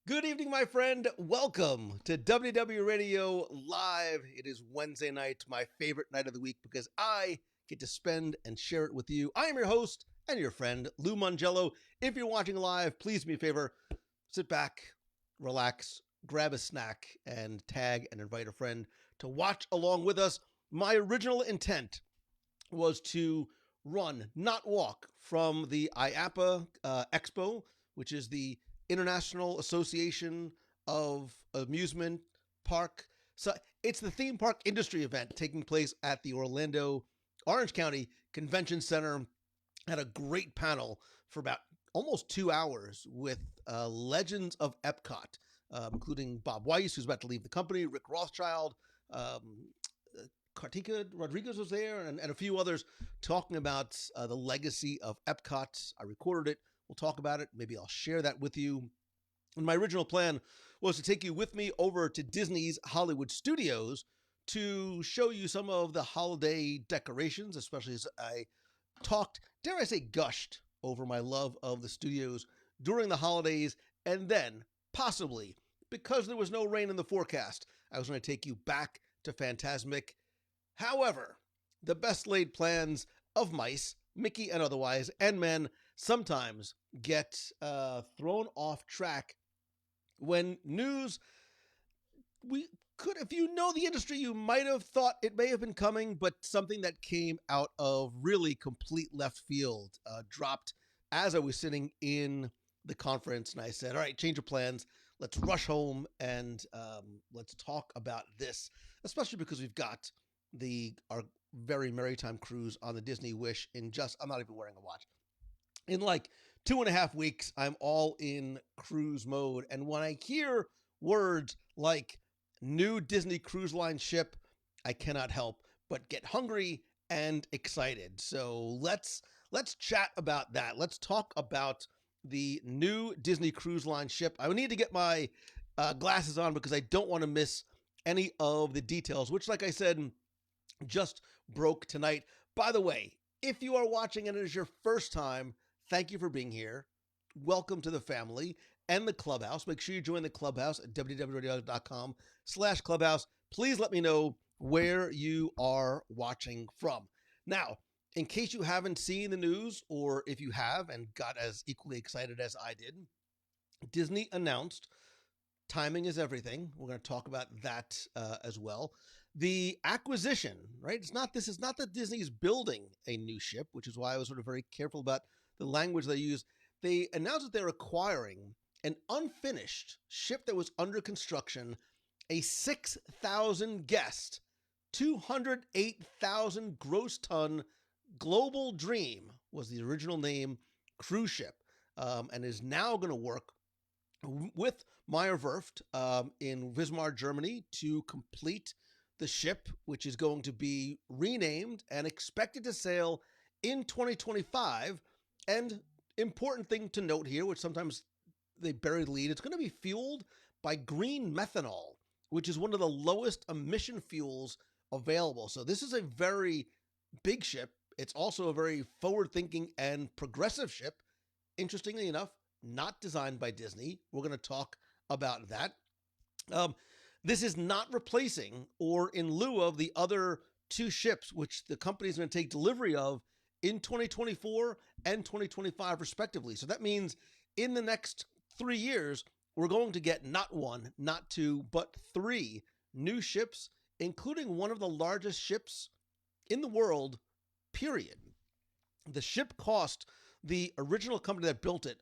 Good evening, my friend. Welcome to WW Radio Live. It is Wednesday night, my favorite night of the week, because I get to spend and share it with you. I am your host and your friend, Lou Mongello. If you're watching live, please do me a favor, sit back, relax, grab a snack, and tag and invite a friend to watch along with us. My original intent was to run, not walk, from the IAPA Expo, which is the International Association of Amusement Park. So it's the theme park industry event taking place at the Orlando Orange County Convention Center. Had a great panel for about almost 2 hours with legends of Epcot, including Bob Weiss, who's about to leave the company, Rick Rothschild, um, Kartika Rodriguez was there, and a few others talking about the legacy of Epcot. I recorded it. We'll talk about it. Maybe I'll share that with you. And my original plan was to take you with me over to Disney's Hollywood Studios to show you some of the holiday decorations, especially as I talked, dare I say, gushed over my love of the studios during the holidays. And then, possibly, because there was no rain in the forecast, I was going to take you back to Fantasmic. However, the best laid plans of mice, Mickey and otherwise, and men sometimes get thrown off track when news we could, if you know the industry, you might have thought it may have been coming, but something that came out of really complete left field dropped as I was sitting in the conference, and I said, all right, change of plans. Let's rush home and let's talk about this, especially because we've got our very merry time cruise on the Disney Wish in just, I'm not even wearing a watch. In like 2.5 weeks, I'm all in cruise mode. And when I hear words like new Disney Cruise Line ship, I cannot help but get hungry and excited. So let's chat about that. Let's talk about the new Disney Cruise Line ship. I need to get my glasses on because I don't want to miss any of the details, which, like I said, just broke tonight. By the way, if you are watching and it is your first time, thank you for being here. Welcome to the family and the clubhouse. Make sure you join the clubhouse at www.com/clubhouse. Please let me know where you are watching from. Now, in case you haven't seen the news, or if you have and got as equally excited as I did, Disney announced, timing is everything. We're going to talk about that as well. The acquisition, right? This is not that Disney is building a new ship, which is why I was sort of very careful about the language they use. They announced that they're acquiring an unfinished ship that was under construction, a 6,000 guest, 208,000 gross ton Global Dream was the original name cruise ship, and is now going to work with Meyer Werft in Wismar, Germany, to complete the ship, which is going to be renamed and expected to sail in 2025. And important thing to note here, which sometimes they bury the lead, it's going to be fueled by green methanol, which is one of the lowest emission fuels available. So this is a very big ship. It's also a very forward-thinking and progressive ship. Interestingly enough, not designed by Disney. We're going to talk about that. This is not replacing or in lieu of the other two ships, which the company is going to take delivery of in 2024 and 2025, respectively. So that means in the next 3 years, we're going to get not one, not two, but 3 new ships, including one of the largest ships in the world, period. The ship cost the original company that built it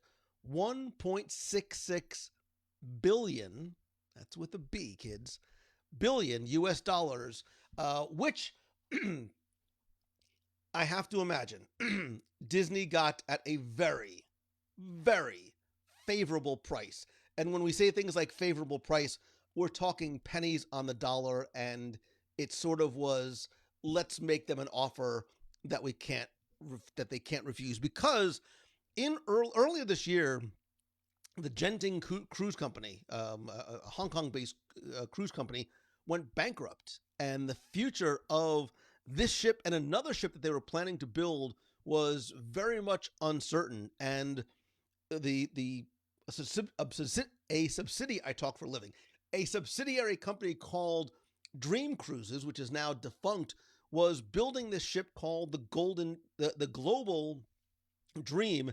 $1.66 billion, that's with a B, kids, billion US dollars, which I have to imagine Disney got at a very, very favorable price. And when we say things like favorable price, we're talking pennies on the dollar, and it sort of was, let's make them an offer that they can't refuse. Because earlier this year, the Genting Cruise Company, a Hong Kong-based cruise company, went bankrupt, and the future of this ship and another ship that they were planning to build was very much uncertain. And the a subsidiary. I talk for a living. A subsidiary company called Dream Cruises, which is now defunct, was building this ship called the Global Dream,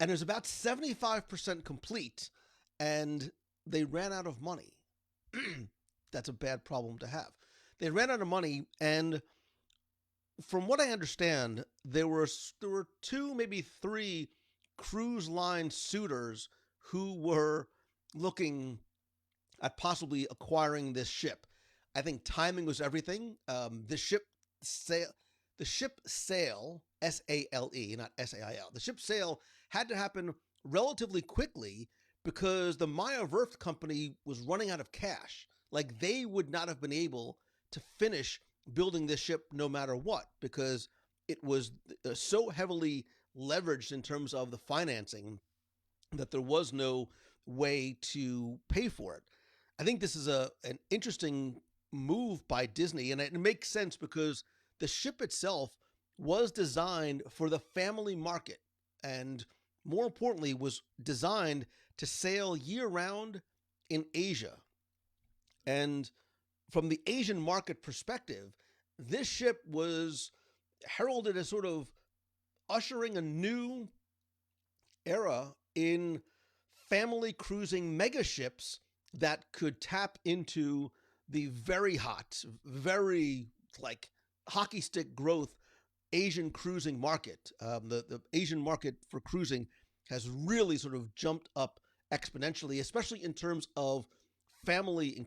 and it was about 75% complete, and they ran out of money. That's a bad problem to have. They ran out of money, and from what I understand, there were two, maybe three cruise line suitors who were looking at possibly acquiring this ship. I think timing was everything. The ship sale, SALE, not SAIL. The ship sale had to happen relatively quickly because the Maya Werft company was running out of cash. Like they would not have been able to finish building this ship no matter what because it was so heavily leveraged in terms of the financing that there was no way to pay for it. I think this is an interesting move by Disney, and it makes sense because the ship itself was designed for the family market, and more importantly, was designed to sail year-round in Asia. And from the Asian market perspective, this ship was heralded as sort of ushering a new era in family cruising mega ships that could tap into the very hot, very like hockey stick growth Asian cruising market. The Asian market for cruising has really sort of jumped up exponentially, especially in terms of family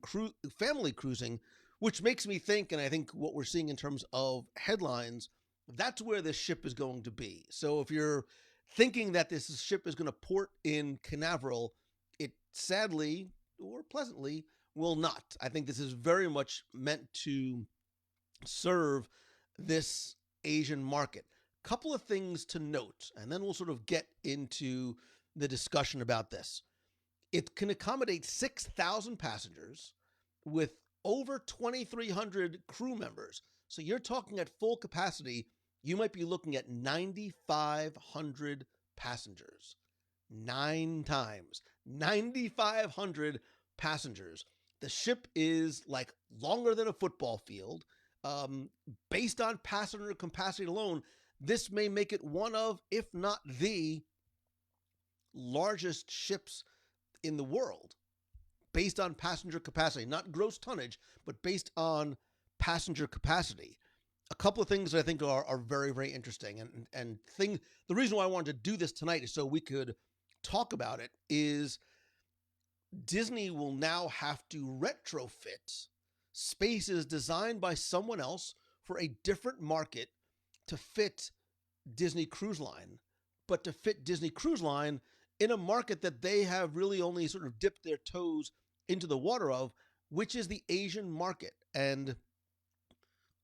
cruising, which makes me think, and I think what we're seeing in terms of headlines, that's where this ship is going to be. So if you're thinking that this ship is going to port in Canaveral, it sadly or pleasantly will not. I think this is very much meant to serve this Asian market. Couple of things to note, and then we'll sort of get into the discussion about this. It can accommodate 6,000 passengers with over 2,300 crew members. So you're talking at full capacity, you might be looking at 9,500 passengers. 9 times. 9,500 passengers. The ship is like longer than a football field. Based on passenger capacity alone, this may make it one of, if not the largest ships in the world based on passenger capacity, not gross tonnage, but based on passenger capacity. A couple of things that I think are very, very interesting. The reason why I wanted to do this tonight is so we could talk about it is Disney will now have to retrofit spaces designed by someone else for a different market to fit Disney Cruise Line, but to fit Disney Cruise Line in a market that they have really only sort of dipped their toes into the water of, which is the Asian market. And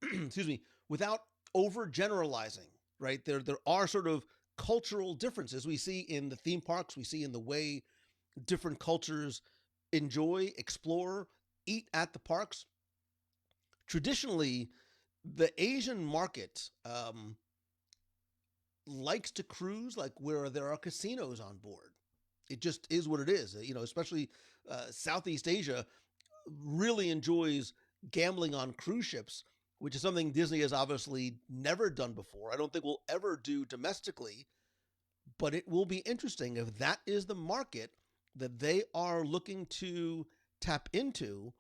excuse me, without overgeneralizing, right? There are sort of cultural differences we see in the theme parks, we see in the way different cultures enjoy, explore, eat at the parks. Traditionally, the Asian market likes to cruise like where there are casinos on board. It just is what it is. You know, especially Southeast Asia really enjoys gambling on cruise ships, which is something Disney has obviously never done before. I don't think we'll ever do domestically, but it will be interesting if that is the market that they are looking to tap into.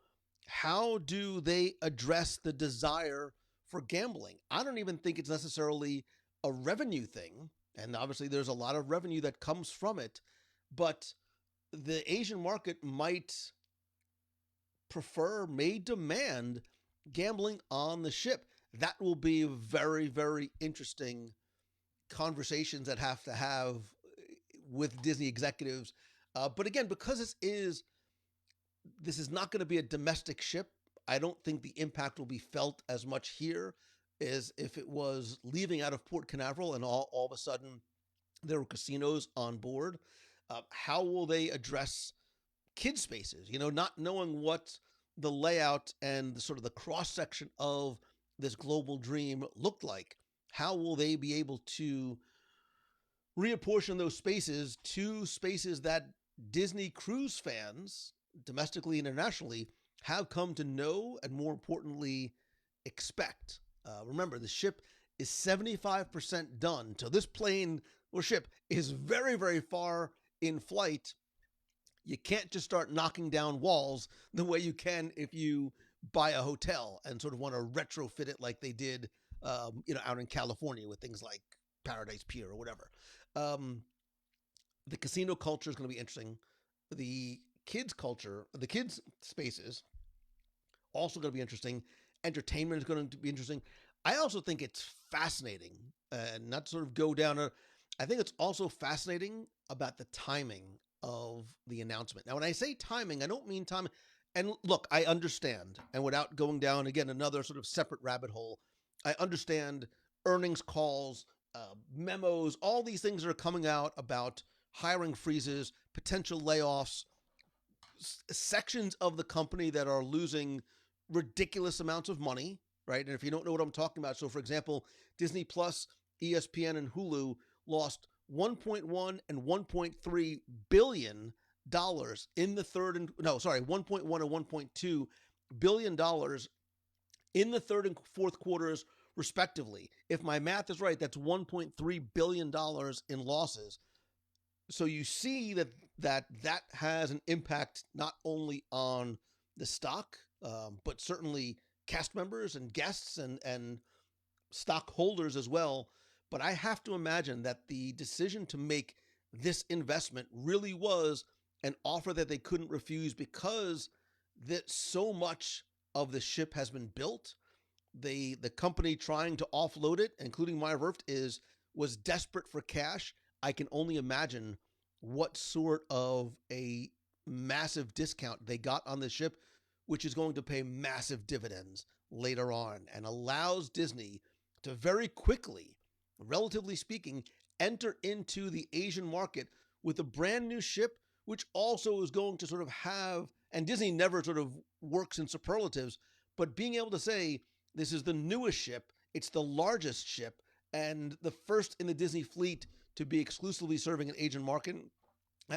How do they address the desire for gambling? I don't even think it's necessarily a revenue thing, and obviously there's a lot of revenue that comes from it, but the Asian market may demand gambling on the ship. That will be very, very interesting conversations that have to have with Disney executives. But again, because this is not going to be a domestic ship, I don't think the impact will be felt as much here as if it was leaving out of Port Canaveral and all of a sudden there were casinos on board. How will they address kid spaces? You know, not knowing what the layout and the sort of the cross section of this global dream looked like. How will they be able to reapportion those spaces to spaces that Disney cruise fans, domestically and internationally, have come to know and more importantly, expect. Remember, the ship is 75% done. So this plane or ship is very, very far in flight. You can't just start knocking down walls the way you can if you buy a hotel and sort of want to retrofit it like they did, out in California with things like Paradise Pier or whatever. Um, the casino culture is going to be interesting. The kids culture, the kids spaces, also going to be interesting. Entertainment is going to be interesting. I also think it's fascinating, and not to sort of go down a. I think it's also fascinating about the timing of the announcement. Now, when I say timing, I don't mean timing. And look, I understand, and without going down again another sort of separate rabbit hole, I understand earnings calls, memos, all these things that are coming out about hiring freezes, potential layoffs, sections of the company that are losing ridiculous amounts of money, right? And if you don't know what I'm talking about, so for example, Disney Plus, ESPN, and Hulu lost 1.1 and 1.3 billion dollars in the third and no, sorry, 1.1 and 1.2 billion dollars in the third and fourth quarters respectively. If my math is right, that's 1.3 billion dollars in losses. So you see that has an impact not only on the stock, but certainly cast members and guests and stockholders as well. But I have to imagine that the decision to make this investment really was an offer that they couldn't refuse because that so much of the ship has been built. The company trying to offload it, including Meyer Werft, was desperate for cash. I can only imagine what sort of a massive discount they got on the ship, which is going to pay massive dividends later on and allows Disney to very quickly, relatively speaking, enter into the Asian market with a brand new ship, which also is going to sort of have, and Disney never sort of works in superlatives, but being able to say, this is the newest ship, it's the largest ship, and the first in the Disney fleet to be exclusively serving an Asian market,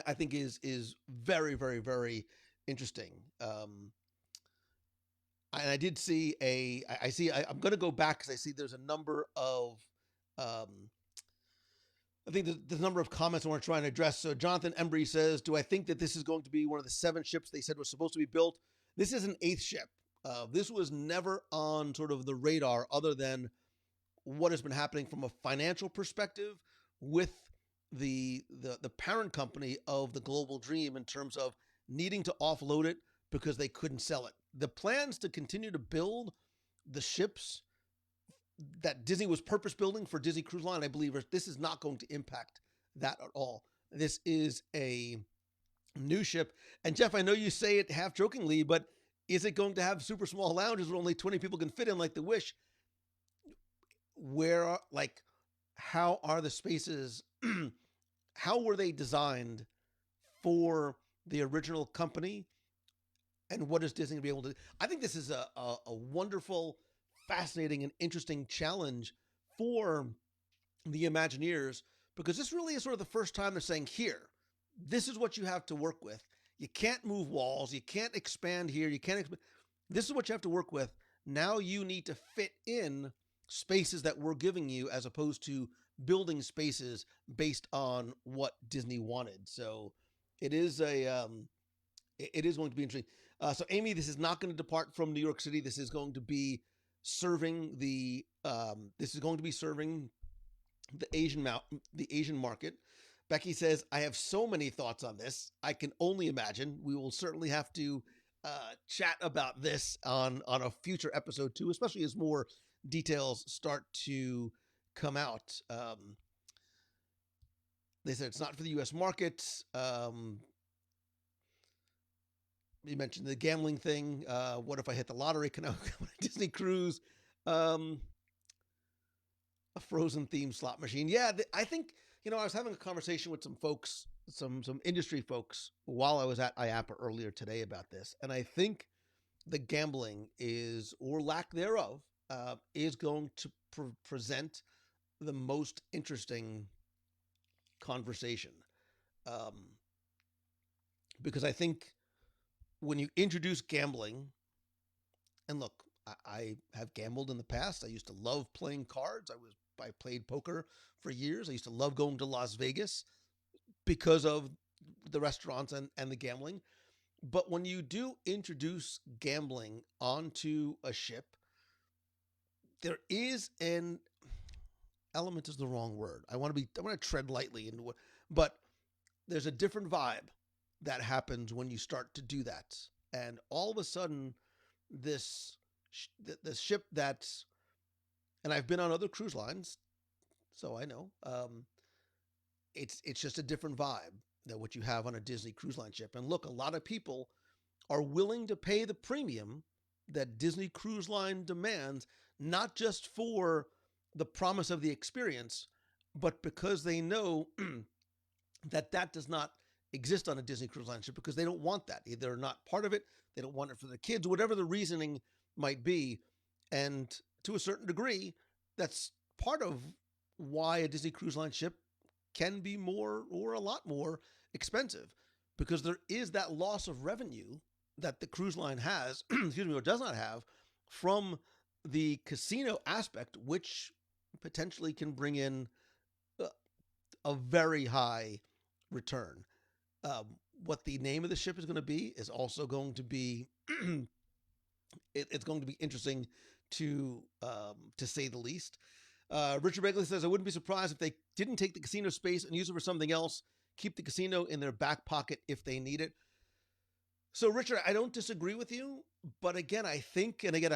I think is very, very, very interesting. And I did see I'm going to go back because I see there's a number of, I think the number of comments I want to try and address. So Jonathan Embry says, do I think that this is going to be one of the 7 ships they said was supposed to be built? This is an 8th ship. This was never on sort of the radar other than what has been happening from a financial perspective with the parent company of the Global Dream in terms of needing to offload it because they couldn't sell it. The plans to continue to build the ships that Disney was purpose building for Disney Cruise Line, I believe this is not going to impact that at all. This is a new ship. And Jeff, I know you say it half jokingly, but is it going to have super small lounges where only 20 people can fit in like the Wish? How are the spaces, how were they designed for the original company? And what is Disney going to be able to do? I think this is a wonderful, fascinating, and interesting challenge for the Imagineers because this really is sort of the first time they're saying, here, this is what you have to work with. You can't move walls. You can't expand here. This is what you have to work with. Now you need to fit in spaces that we're giving you as opposed to building spaces based on what Disney wanted. So it is it is going to be interesting. So Amy, this is not going to depart from New York City. This is going to be serving the Asian market. Becky says, I have so many thoughts on this. I can only imagine. We will certainly have to chat about this on a future episode too, especially as more details start to come out. They said it's not for the U.S. market. You mentioned the gambling thing. What if I hit the lottery? Can I go on a Disney cruise? A Frozen themed slot machine. Yeah, I think, I was having a conversation with some folks, some industry folks while I was at IAPA earlier today about this. And I think the gambling or lack thereof, is going to present the most interesting conversation. because I think when you introduce gambling, and look, I have gambled in the past. I used to love playing cards. I played poker for years. I used to love going to Las Vegas because of the restaurants and the gambling. But when you do introduce gambling onto a ship, there is an element is the wrong word. I want to tread lightly into what, but there's a different vibe that happens when you start to do that. And all of a sudden, this the ship that's, and I've been on other cruise lines, so I know, it's just a different vibe than what you have on a Disney cruise line ship. And look, a lot of people are willing to pay the premium that Disney Cruise Line demands, not just for the promise of the experience, but because they know that that does not exist on a Disney Cruise Line ship, because they don't want that. Either they're not part of it, they don't want it for the kids, whatever the reasoning might be. And to a certain degree, that's part of why a Disney Cruise Line ship can be more or a lot more expensive, because there is that loss of revenue that the cruise line has, excuse me, or does not have from the casino aspect, which potentially can bring in a very high return. What the name of the ship is going to be is also going to be it's going to be interesting to say the least. Richard Begley says, I wouldn't be surprised if they didn't take the casino space and use it for something else. Keep the casino in their back pocket if they need it. So, Richard, I don't disagree with you, but again, I think, and again,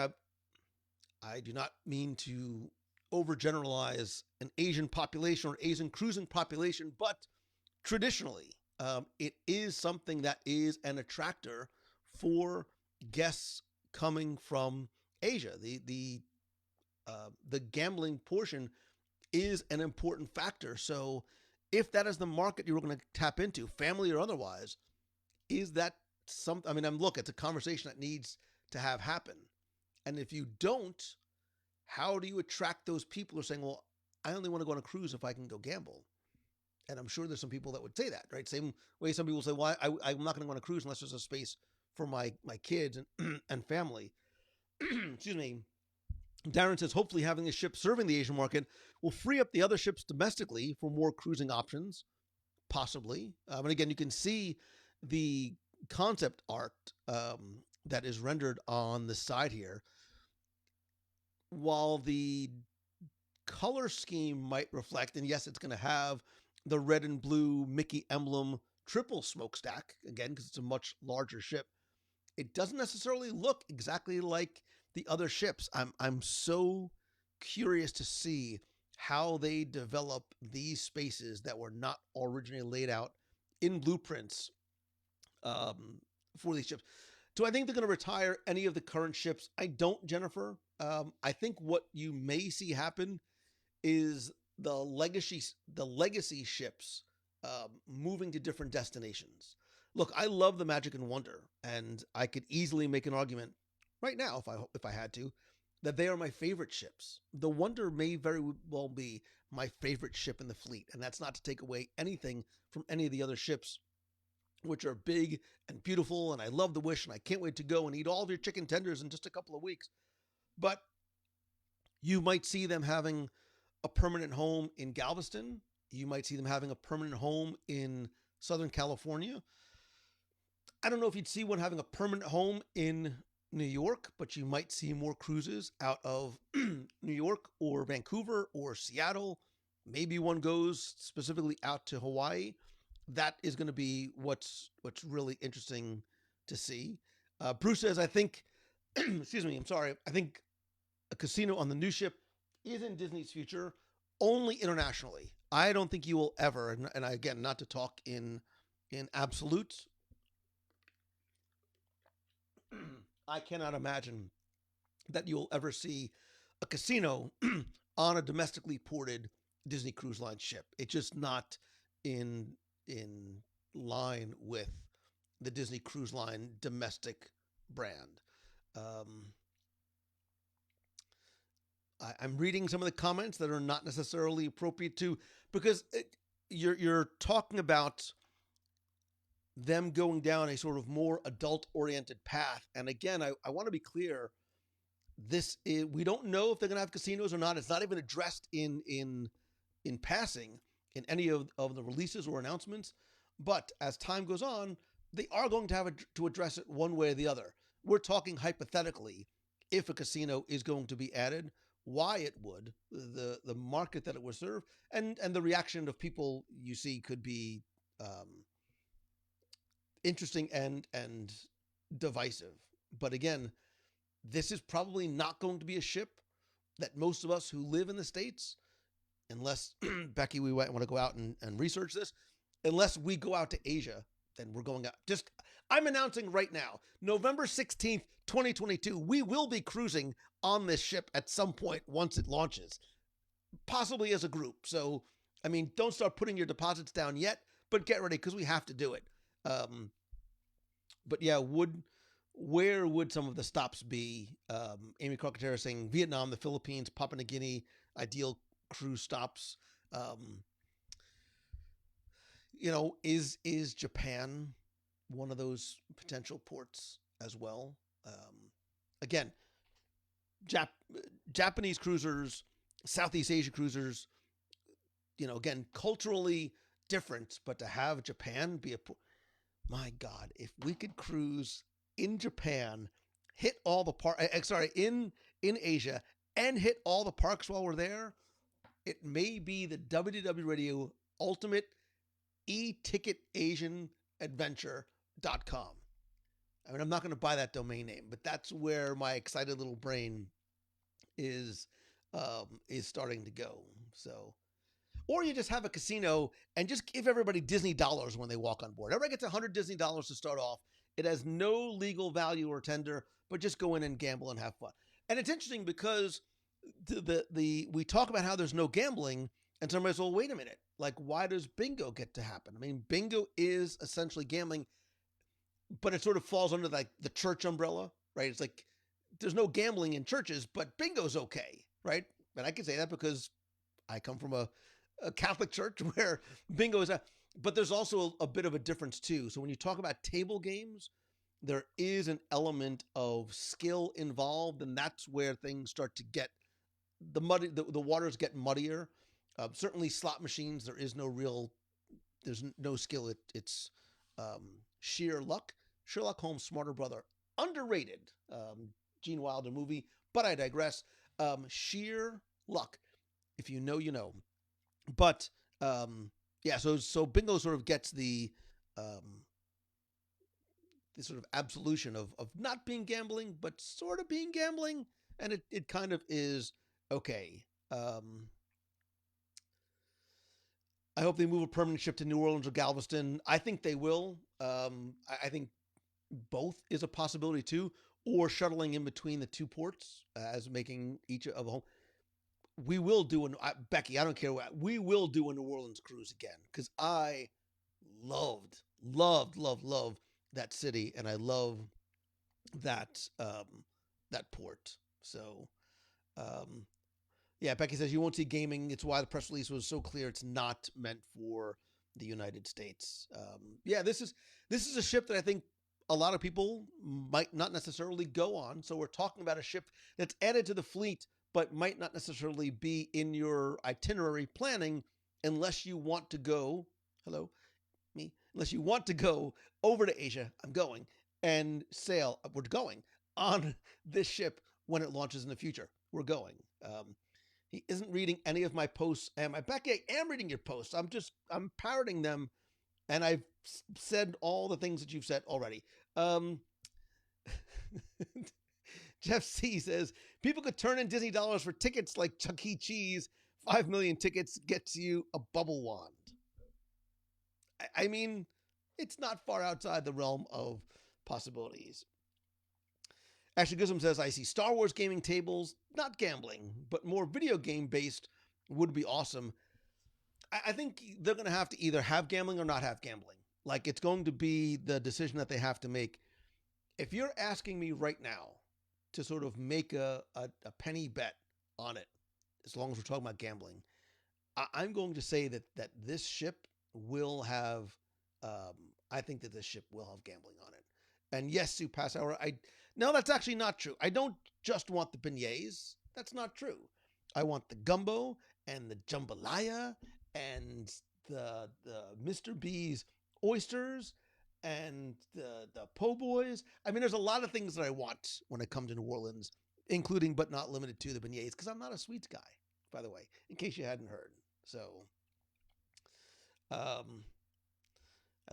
I do not mean to overgeneralize an Asian population or Asian cruising population, but traditionally, it is something that is an attractor for guests coming from Asia. The gambling portion is an important factor. So, if that is the market you're going to tap into, family or otherwise, is that something? I mean, look, it's a conversation that needs to have happen. And if you don't, how do you attract those people who are saying, well, I only want to go on a cruise if I can go gamble? And I'm sure there's some people that would say that, right? Same way some people say, well, I'm not going to go on a cruise unless there's a space for my kids and family. Excuse me. Darren says, hopefully having a ship serving the Asian market will free up the other ships domestically for more cruising options, possibly. And again, you can see the concept art that is rendered on the side here. While the color scheme might reflect, and yes, it's going to have the red and blue Mickey emblem triple smokestack, again, because it's a much larger ship, it doesn't necessarily look exactly like the other ships. I'm so curious to see how they develop these spaces that were not originally laid out in blueprints for these ships. Do I think they're going to retire any of the current ships? I don't, Jennifer. I think what you may see happen is the legacy ships moving to different destinations. Look, I love the Magic and Wonder, and I could easily make an argument right now, if I had to, that they are my favorite ships. The Wonder may very well be my favorite ship in the fleet, and that's not to take away anything from any of the other ships, which are big and beautiful, and I love the Wish, and I can't wait to go and eat all of your chicken tenders in just a couple of weeks. But you might see them having a permanent home in Galveston. You might see them having a permanent home in Southern California. I don't know if you'd see one having a permanent home in New York, but you might see more cruises out of New York or Vancouver or Seattle. Maybe one goes specifically out to Hawaii. That is going to be what's really interesting to see. Bruce says, I think, excuse me, I'm sorry. I think a casino on the new ship is in Disney's future, only internationally. I don't think you will ever, and again, not to talk in absolutes, I cannot imagine that you'll ever see a casino on a domestically ported Disney Cruise Line ship. It's just not in line with the Disney Cruise Line domestic brand. I'm reading some of the comments that are not necessarily appropriate to, because you're talking about them going down a sort of more adult oriented path. And again, I want to be clear. We don't know if they're going to have casinos or not. It's not even addressed in passing in any of the releases or announcements. But as time goes on, they are going to have to address it one way or the other. We're talking hypothetically if a casino is going to be added, why it would, the market that it would serve, and the reaction of people you see could be um, interesting and divisive. But again, this is probably not going to be a ship that most of us who live in the States, unless Becky, we want to go out and research this, unless we go out to Asia, then we're going out. Just, I'm announcing right now, November 16th, 2022, we will be cruising on this ship at some point once it launches, possibly as a group. So, I mean, don't start putting your deposits down yet, but get ready because we have to do it. But yeah, where would some of the stops be? Amy Crocatera saying Vietnam, the Philippines, Papua New Guinea, ideal cruise stops. Is Japan one of those potential ports as well? Again, Japanese cruisers, Southeast Asia cruisers, again, culturally different, but to have Japan be my God, if we could cruise in Japan, hit all the in Asia, and hit all the parks while we're there, it may be the WDW Radio ultimate e-ticket Asian adventure.com. I mean, I'm not going to buy that domain name, but that's where my excited little brain is starting to go. So, or you just have a casino and just give everybody Disney dollars when they walk on board. Everybody gets $100 Disney dollars to start off. It has no legal value or tender, but just go in and gamble and have fun. And it's interesting because we talk about how there's no gambling, and somebody's, well, wait a minute. Like, why does bingo get to happen? I mean, bingo is essentially gambling, but it sort of falls under like the church umbrella, right? It's like there's no gambling in churches, but bingo's okay, right? And I can say that because I come from a Catholic church where bingo is but there's also a bit of a difference too. So when you talk about table games, there is an element of skill involved, and that's where things start to get the waters get muddier. Certainly slot machines, there's no skill. It's sheer luck. Sherlock Holmes' smarter brother, underrated. Gene Wilder movie, but I digress. Sheer luck. If you know, you know. But yeah, so bingo sort of gets the sort of absolution of not being gambling, but sort of being gambling, and it kind of is okay. I hope they move a permanent ship to New Orleans or Galveston. I think they will. I think both is a possibility too, or shuttling in between the two ports as making each of a home. We will do Becky, I don't care what, we will do a New Orleans cruise again because I loved that city, and I love that that port. So yeah, Becky says you won't see gaming. It's why the press release was so clear. It's not meant for the United States. Yeah, this is a ship that I think a lot of people might not necessarily go on. So we're talking about a ship that's added to the fleet, but might not necessarily be in your itinerary planning unless you want to go. Hello, me. Unless you want to go over to Asia, I'm going and sail. We're going on this ship when it launches in the future. We're going. He isn't reading any of my posts. Am I, Becky? I am reading your posts. I'm parroting them, and I've said all the things that you've said already. Jeff C says people could turn in Disney dollars for tickets like Chuck E. Cheese. 5 million tickets gets you a bubble wand. I mean, it's not far outside the realm of possibilities. Ashley Grissom says, I see Star Wars gaming tables, not gambling, but more video game based would be awesome. I think they're going to have to either have gambling or not have gambling. Like, it's going to be the decision that they have to make. If you're asking me right now to sort of make a penny bet on it, as long as we're talking about gambling, I'm going to say that this ship will have, I think that this ship will have gambling on it. And yes, Sue Passauer, no, that's actually not true. I don't just want the beignets. That's not true. I want the gumbo and the jambalaya and the Mr. B's oysters and the po' boys. I mean, there's a lot of things that I want when it comes to New Orleans, including but not limited to the beignets, because I'm not a sweets guy, by the way, in case you hadn't heard. So, I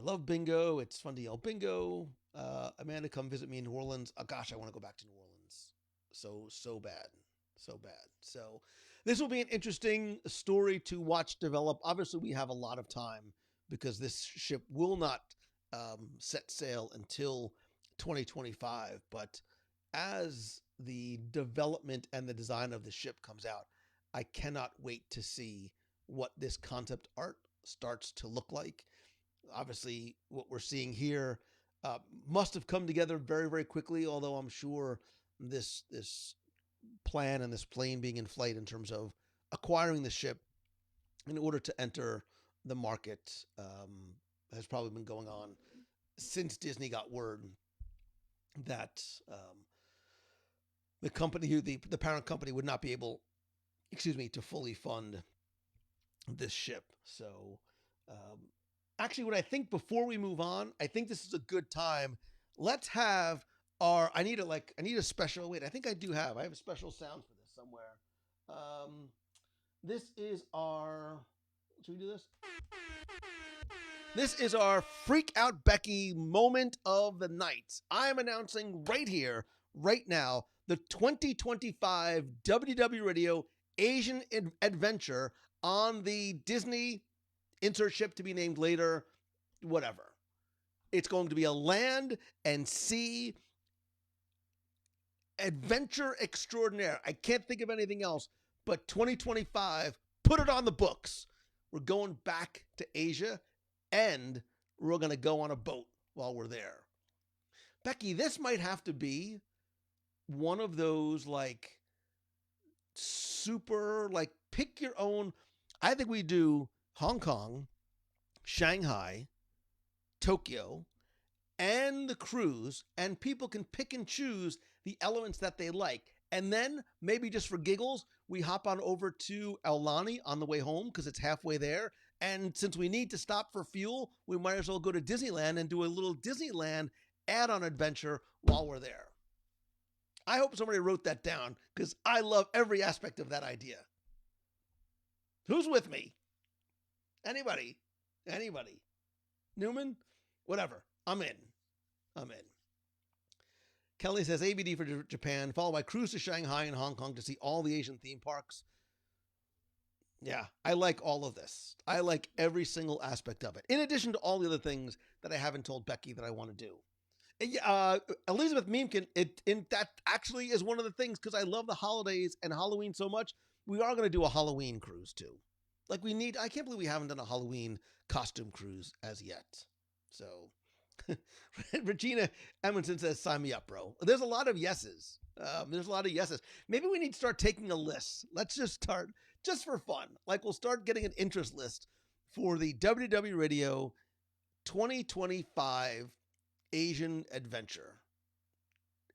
love bingo. It's fun to yell bingo. Amanda, come visit me in New Orleans. Oh, gosh, I want to go back to New Orleans. So bad. So bad. So this will be an interesting story to watch develop. Obviously, we have a lot of time because this ship will not set sail until 2025. But as the development and the design of the ship comes out, I cannot wait to see what this concept art starts to look like. Obviously, what we're seeing here must have come together very, very quickly, although I'm sure this plan and this plane being in flight in terms of acquiring the ship in order to enter the market has probably been going on since Disney got word that the company, the parent company, would not be able, to fully fund this ship. So, actually, what I think before we move on, I think this is a good time. Let's have I need a special, wait, I think I have a special sound for this somewhere. This is should we do this? This is our Freak Out Becky moment of the night. I am announcing right here, right now, the 2025 WDW Radio Asian Adventure on the Disney insert ship to be named later, whatever. It's going to be a land and sea adventure extraordinaire. I can't think of anything else, but 2025, put it on the books. We're going back to Asia, and we're going to go on a boat while we're there. Becky, this might have to be one of those super pick your own. I think we do Hong Kong, Shanghai, Tokyo, and the cruise, and people can pick and choose the elements that they like. And then maybe just for giggles, we hop on over to Aulani on the way home because it's halfway there. And since we need to stop for fuel, we might as well go to Disneyland and do a little Disneyland add-on adventure while we're there. I hope somebody wrote that down because I love every aspect of that idea. Who's with me? Anybody? Newman? Whatever. I'm in. Kelly says ABD for Japan, followed by cruise to Shanghai and Hong Kong to see all the Asian theme parks. Yeah, I like all of this. I like every single aspect of it, in addition to all the other things that I haven't told Becky that I want to do. Elizabeth Meemkin, that actually is one of the things, because I love the holidays and Halloween so much, we are going to do a Halloween cruise too. I can't believe we haven't done a Halloween costume cruise as yet. So, Regina Edmondson says, sign me up, bro. There's a lot of yeses. Maybe we need to start taking a list. Let's just start, just for fun. We'll start getting an interest list for the WDW Radio 2025 Asian Adventure.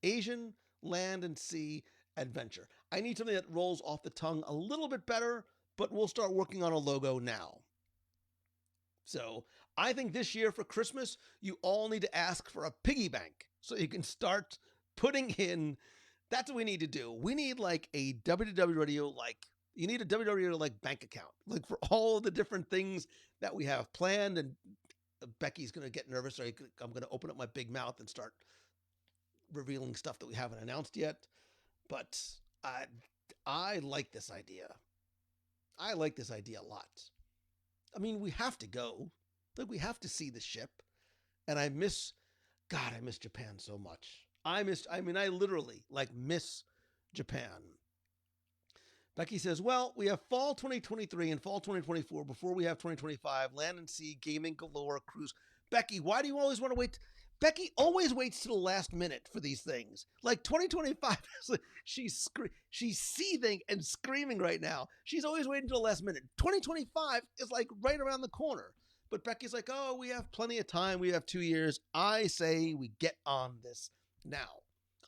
Asian Land and Sea Adventure. I need something that rolls off the tongue a little bit better, but we'll start working on a logo now. So I think this year for Christmas, you all need to ask for a piggy bank so you can start putting in. That's what we need to do. We need a WDW Radio, you need a WDW Radio bank account, for all the different things that we have planned. And Becky's going to get nervous. I'm going to open up my big mouth and start revealing stuff that we haven't announced yet. But I like this idea. I like this idea a lot. I mean, we have to go. We have to see the ship. And I miss Japan so much. I literally miss Japan. Becky says, well, we have fall 2023 and fall 2024 before we have 2025, land and sea, gaming galore, cruise. Becky, why do you always want to wait? Becky always waits to the last minute for these things. 2025, she's seething and screaming right now. She's always waiting to the last minute. 2025 is right around the corner. But Becky's like, oh, we have plenty of time. We have 2 years. I say we get on this now.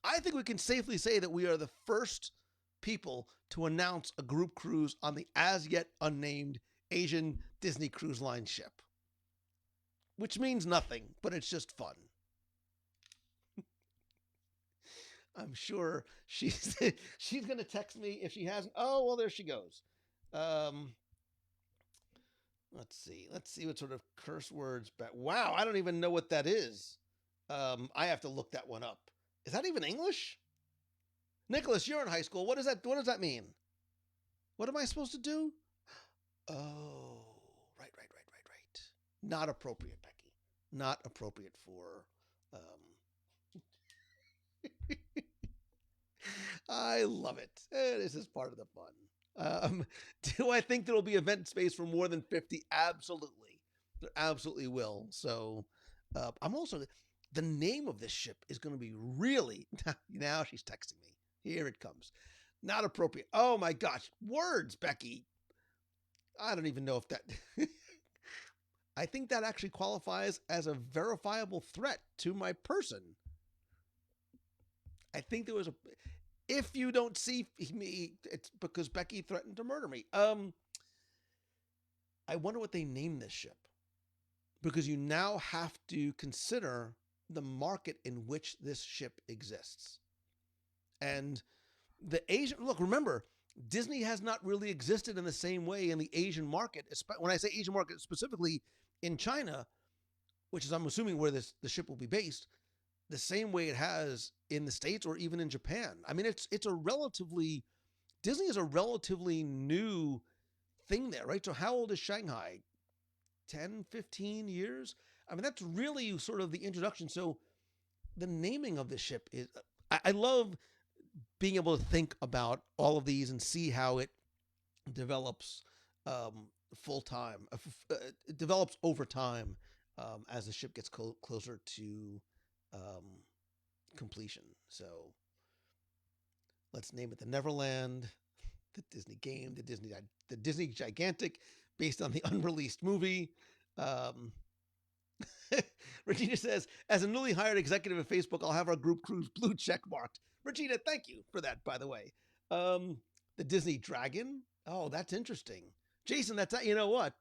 I think we can safely say that we are the first people to announce a group cruise on the as yet unnamed Asian Disney Cruise Line ship, which means nothing, but it's just fun. I'm sure she's she's gonna text me if she hasn't. Oh well, there she goes. Um, let's see. Let's see what sort of curse words. Wow, I don't even know what that is. I have to look that one up. Is that even English? Nicholas, you're in high school. What is that? What does that mean? What am I supposed to do? Oh, right. Not appropriate, Becky. Not appropriate for. I love it. This is part of the fun. Do I think there will be event space for more than 50? Absolutely. There absolutely will. So I'm also, the name of this ship is going to be really, now she's texting me. Here it comes. Not appropriate. Oh my gosh. Words, Becky. I don't even know if that, I think that actually qualifies as a verifiable threat to my person. I think there was a, if you don't see me, it's because Becky threatened to murder me. I wonder what they named this ship, because you now have to consider the market in which this ship exists. And the Asian, look, remember, Disney has not really existed in the same way in the Asian market. When I say Asian market, specifically in China, which is, I'm assuming, where the ship will be based, the same way it has in the States or even in Japan. I mean, it's a relatively, Disney is a relatively new thing there, right? So how old is Shanghai? 10, 15 years? I mean, that's really sort of the introduction. So the naming of the ship is, I love being able to think about all of these and see how it develops full time, it develops over time as the ship gets closer to completion. So let's name it the Neverland, the Disney Game, the Disney Gigantic, based on the unreleased movie. Regina says, as a newly hired executive at Facebook, I'll have our group cruise blue check marked. Regina, thank you for that, by the way. The Disney Dragon. Oh, that's interesting. Jason, that's, you know what?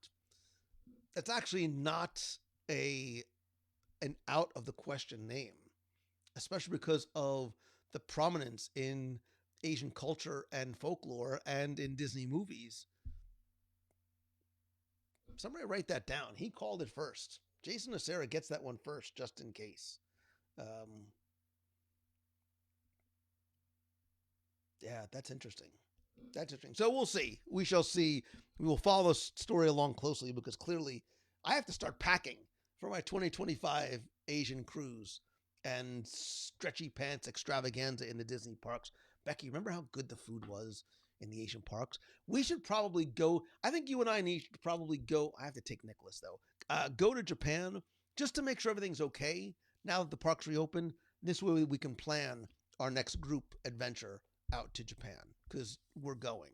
That's actually not an out of the question name, especially because of the prominence in Asian culture and folklore and in Disney movies. Somebody write that down. He called it first. Jason Nocera gets that one first, just in case. Yeah, that's interesting. That's interesting. So we'll see. We shall see. We will follow this story along closely, because clearly I have to start packing for my 2025 Asian cruise and stretchy pants extravaganza in the Disney parks. Becky, remember how good the food was in the Asian parks? We should probably go. I think you and I need to probably go. I have to take Nicholas, though. Go to Japan just to make sure everything's okay now that the parks reopen. This way we can plan our next group adventure out to Japan, because we're going.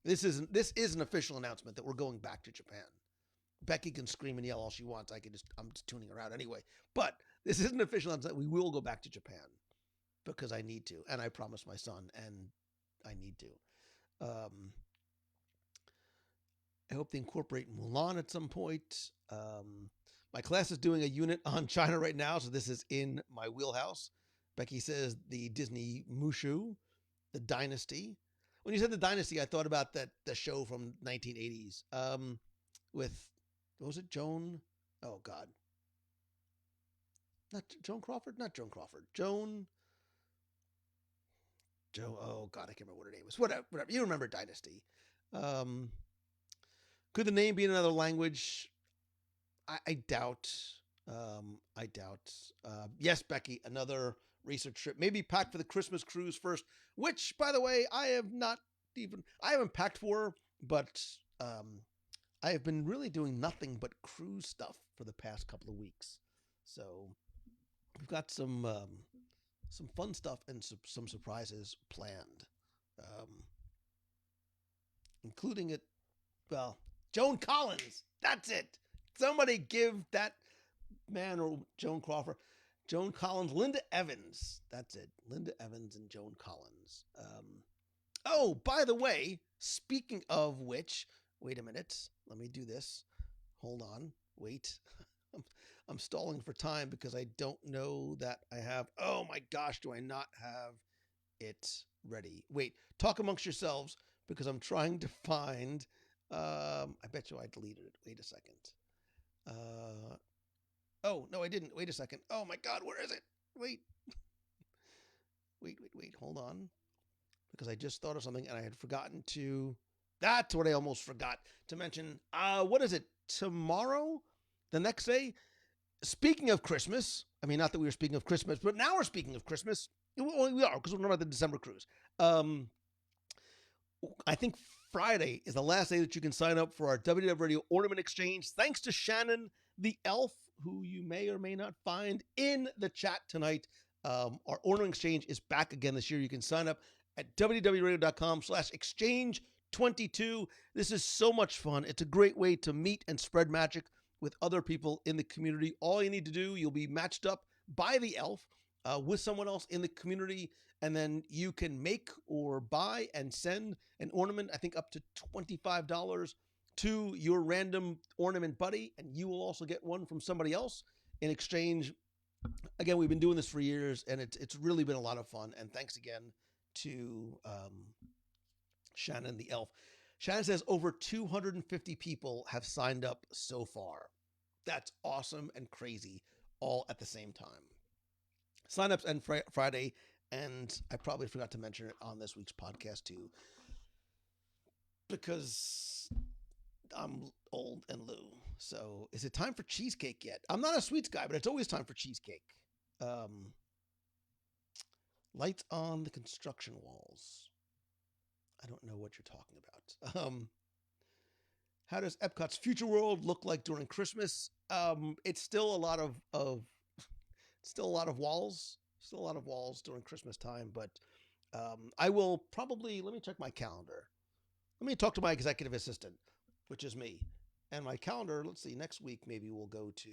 This is an official announcement that we're going back to Japan. Becky can scream and yell all she wants. I'm just tuning her out anyway. But this is an official announcement. We will go back to Japan because I need to, and I promised my son, and I need to. I hope they incorporate Mulan at some point. My class is doing a unit on China right now, so this is in my wheelhouse. Becky says the Disney Mushu, the Dynasty. When you said the Dynasty, I thought about the show from 1980s with, what was it, Joan? Oh, God. Not Joan Crawford? Not Joan Crawford. Oh, God, I can't remember what her name was. Whatever. You remember Dynasty. Could the name be in another language? I doubt. I doubt. Yes, Becky, another research trip. Maybe packed for the Christmas cruise first, which, by the way, I haven't packed for, but I have been really doing nothing but cruise stuff for the past couple of weeks. So we've got some fun stuff and some surprises planned, including Joan Collins. That's it. Somebody give that man or Joan Crawford, Joan Collins, Linda Evans. That's it. Linda Evans and Joan Collins. Oh, by the way, speaking of which, wait a minute. Let me do this. Hold on. Wait. I'm, I'm stalling for time because I don't know that I have. Oh my gosh, do I not have it ready? Wait, talk amongst yourselves because I'm trying to find. I bet you I deleted it. Wait a second. Uh, oh no, I didn't. Wait a second. Oh my God, where is it? Wait, wait. Hold on, because I just thought of something and I had forgotten to. That's what I almost forgot to mention. What is it? Tomorrow, the next day. Speaking of Christmas, I mean, not that we were speaking of Christmas, but now we're speaking of Christmas. Well, we are because we're not at the December cruise. I think Friday is the last day that you can sign up for our WW Radio Ornament Exchange. Thanks to Shannon, the elf, who you may or may not find in the chat tonight. Our Ornament Exchange is back again this year. You can sign up at www.radio.com/exchange22. This is so much fun. It's a great way to meet and spread magic with other people in the community. All you need to do, you'll be matched up by the elf with someone else in the community, and then you can make or buy and send an ornament, I think up to $25 to your random ornament buddy, and you will also get one from somebody else in exchange. Again, we've been doing this for years, and it's really been a lot of fun, and thanks again to Shannon the elf. Shannon says over 250 people have signed up so far. That's awesome and crazy all at the same time. Signups end Friday, and I probably forgot to mention it on this week's podcast too, because I'm old and Lou. So is it time for cheesecake yet? I'm not a sweets guy, but it's always time for cheesecake. Lights on the construction walls. I don't know what you're talking about. How does Epcot's future world look like during Christmas? It's still a lot of still a lot of walls, during Christmas time. But I will probably, let me check my calendar. Let me talk to my executive assistant, which is me, and my calendar. Let's see. Next week, maybe we'll go to.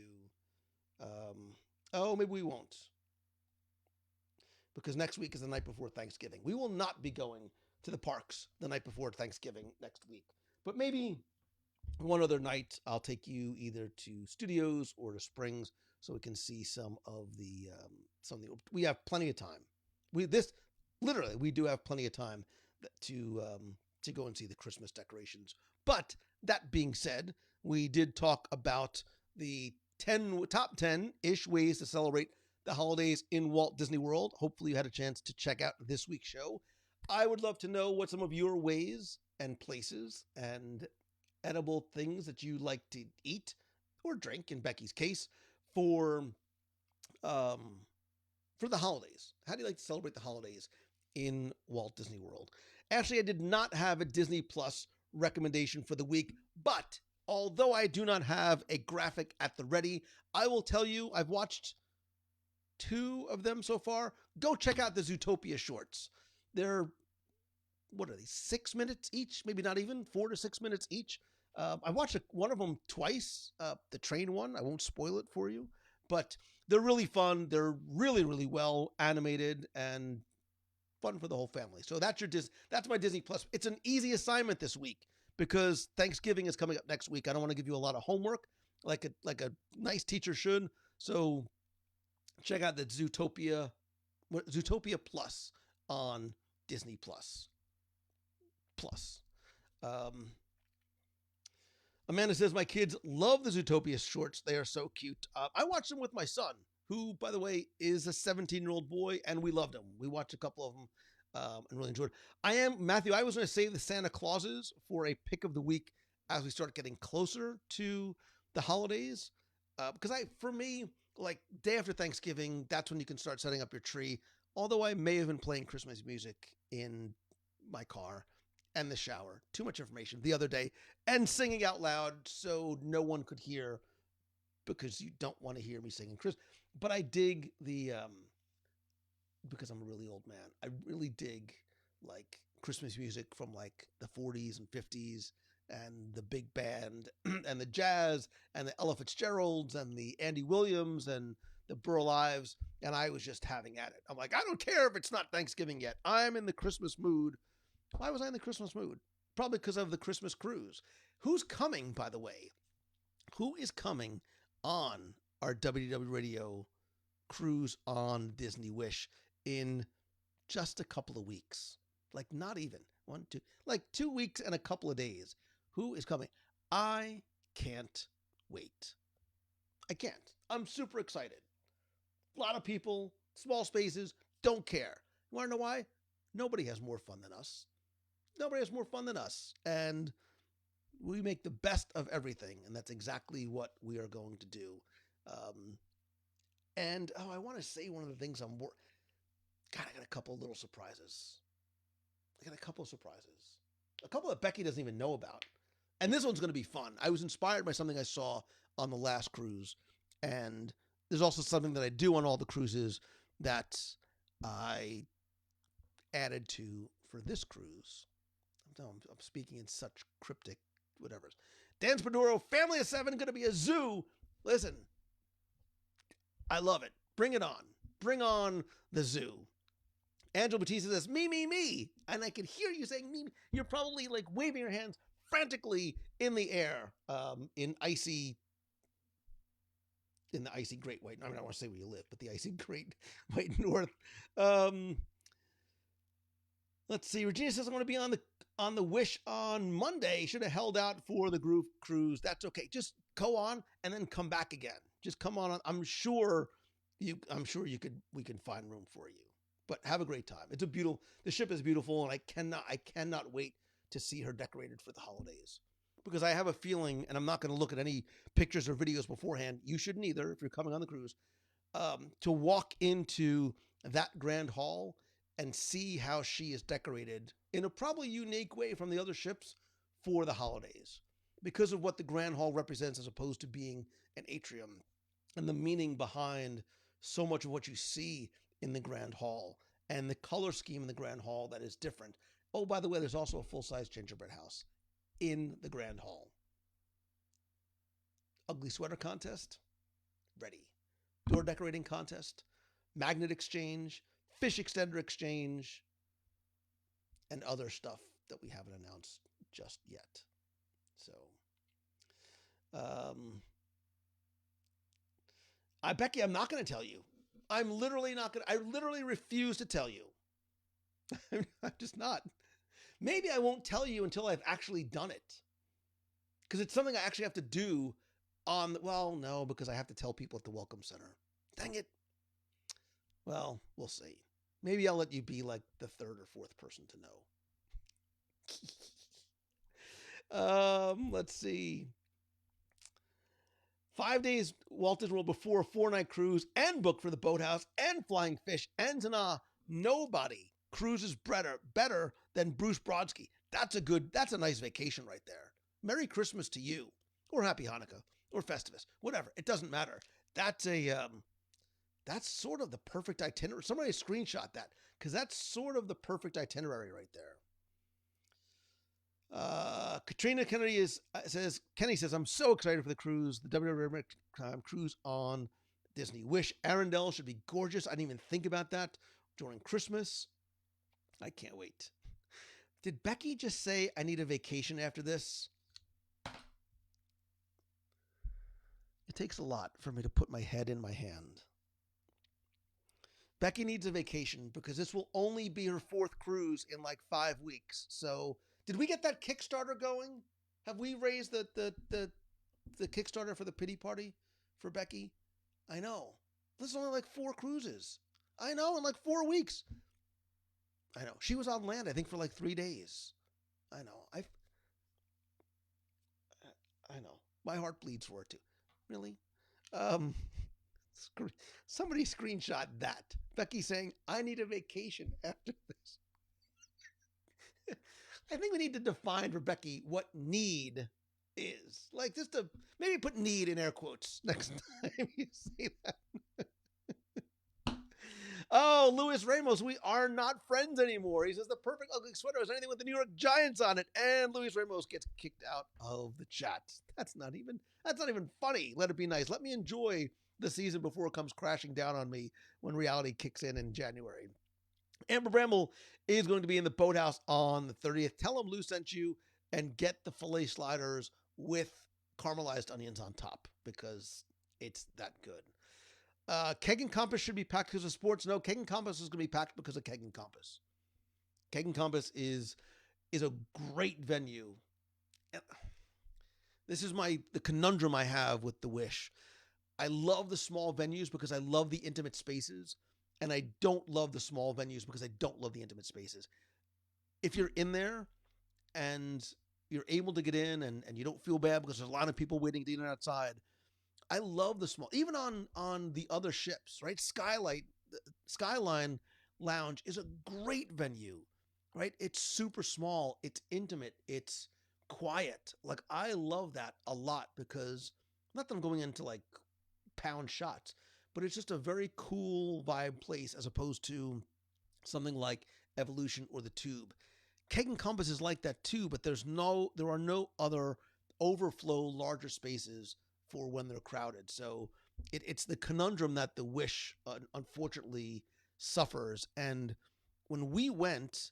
Maybe we won't, because next week is the night before Thanksgiving. We will not be going to the parks the night before Thanksgiving next week, but maybe one other night I'll take you either to Studios or to Springs so we can see some of the we have plenty of time. We do have plenty of time to go and see the Christmas decorations. But that being said, we did talk about the top 10-ish ways to celebrate the holidays in Walt Disney World. Hopefully you had a chance to check out this week's show. I would love to know what some of your ways and places and edible things that you like to eat or drink, in Becky's case, for the holidays. How do you like to celebrate the holidays in Walt Disney World? Actually, I did not have a Disney Plus recommendation for the week, but although I do not have a graphic at the ready, I will tell you I've watched 2 of them so far. Go check out the Zootopia shorts. They're, what are these, 6 minutes each? Maybe not even 4 to 6 minutes each. I watched one of them twice, the train one. I won't spoil it for you, but they're really fun. They're really, really well animated and fun for the whole family. So that's my Disney Plus. It's an easy assignment this week because Thanksgiving is coming up next week. I don't want to give you a lot of homework like a nice teacher should. So check out the Zootopia Plus on Disney Plus. Amanda says, my kids love the Zootopia shorts. They are so cute. I watched them with my son, who, by the way, is a 17-year-old boy, and we loved them. We watched a couple of them and really enjoyed it. Matthew, I was going to save the Santa Clauses for a pick of the week as we start getting closer to the holidays. Because for me, like day after Thanksgiving, that's when you can start setting up your tree. Although I may have been playing Christmas music in my car and the shower, too much information, the other day, and singing out loud so no one could hear, because you don't want to hear me singing Christmas. But I dig because I'm a really old man, I really dig like Christmas music from like the 40s and 50s and the big band and the jazz and the Ella Fitzgeralds and the Andy Williams and the Burl Ives, and I was just having at it. I'm like, I don't care if it's not Thanksgiving yet. I'm in the Christmas mood. Why was I in the Christmas mood? Probably because of the Christmas cruise. Who's coming, by the way? Who is coming on our WDW Radio cruise on Disney Wish in just a couple of weeks? Like not even 1, 2, like 2 weeks and a couple of days. Who is coming? I can't wait. I can't. I'm super excited. A lot of people, small spaces, don't care. You want to know why? Nobody has more fun than us. Nobody has more fun than us. And we make the best of everything. And that's exactly what we are going to do. I want to say one of the things God, I got a couple of little surprises. A couple that Becky doesn't even know about. And this one's going to be fun. I was inspired by something I saw on the last cruise. And there's also something that I do on all the cruises that I added to for this cruise. I'm speaking in such cryptic whatevers. Dan Spadoro, family of 7, going to be a zoo. Listen, I love it. Bring it on. Bring on the zoo. Angela Batista says, me. And I can hear you saying me. You're probably like waving your hands frantically in the air in the icy Great White. I mean, I don't want to say where you live, but the icy Great White North. Let's see. Regina says, I'm going to be on the Wish on Monday. Should have held out for the group cruise. That's okay. Just go on and then come back again. Just come on. I'm sure we can find room for you. But have a great time. The ship is beautiful, and I cannot wait to see her decorated for the holidays. Because I have a feeling, and I'm not going to look at any pictures or videos beforehand. You shouldn't either if you're coming on the cruise. To walk into that grand hall and see how she is decorated in a probably unique way from the other ships for the holidays. Because of what the grand hall represents as opposed to being an atrium and the meaning behind so much of what you see in the grand hall and the color scheme in the grand hall that is different. Oh, by the way, there's also a full-size gingerbread house in the grand hall. Ugly sweater contest, ready. Door decorating contest, magnet exchange, fish extender exchange, and other stuff that we haven't announced just yet. So, Becky, I'm not going to tell you. I'm literally not going to. I literally refuse to tell you. I'm just not. Maybe I won't tell you until I've actually done it. Because it's something I actually have to do no, because I have to tell people at the Welcome Center. Dang it. Well, we'll see. Maybe I'll let you be like the third or fourth person to know. Let's see. 5 days Walt Disney World before a 4-night cruise and book for the boathouse and flying fish and Tana. Nobody cruises better than Bruce Brodsky. That's a nice vacation right there. Merry Christmas to you, or Happy Hanukkah, or Festivus, whatever. It doesn't matter. That's sort of the perfect itinerary. Somebody screenshot that because that's sort of the perfect itinerary right there. Katrina Kennedy Kenny says, I'm so excited for the cruise, the WW cruise on Disney Wish. Arendelle should be gorgeous. I didn't even think about that during Christmas. I can't wait. Did Becky just say I need a vacation after this? It takes a lot for me to put my head in my hand. Becky needs a vacation because this will only be her 4th cruise in like 5 weeks. So did we get that Kickstarter going? Have we raised the Kickstarter for the pity party for Becky? I know. This is only like 4 cruises. I know, in like 4 weeks. I know. She was on land, I think, for like 3 days. I know. I know. My heart bleeds for it too. Really? Somebody screenshot that. Becky saying, I need a vacation after this. I think we need to define for Becky what need is. Like, just to maybe put need in air quotes next time you say that. Oh, Luis Ramos, we are not friends anymore. He says the perfect ugly sweater is anything with the New York Giants on it, and Luis Ramos gets kicked out of the chat. That's not even funny. Let it be nice. Let me enjoy the season before it comes crashing down on me when reality kicks in January. Amber Bramble is going to be in the boathouse on the 30th. Tell him Lou sent you and get the filet sliders with caramelized onions on top because it's that good. Keg and Compass should be packed because of sports. No, Keg and Compass is going to be packed because of Keg and Compass. Keg and Compass is a great venue. This is the conundrum I have with the Wish. I love the small venues because I love the intimate spaces, and I don't love the small venues because I don't love the intimate spaces. If you're in there and you're able to get in and you don't feel bad because there's a lot of people waiting to get in outside, I love the small, even on the other ships, right? Skyline Lounge is a great venue, right? It's super small, it's intimate, it's quiet. Like I love that a lot because not that I'm going into like pound shots, but it's just a very cool vibe place as opposed to something like Evolution or the Tube. Keg and Compass is like that too, but there are no other overflow larger spaces for when they're crowded. So it's the conundrum that the Wish unfortunately suffers. And when we went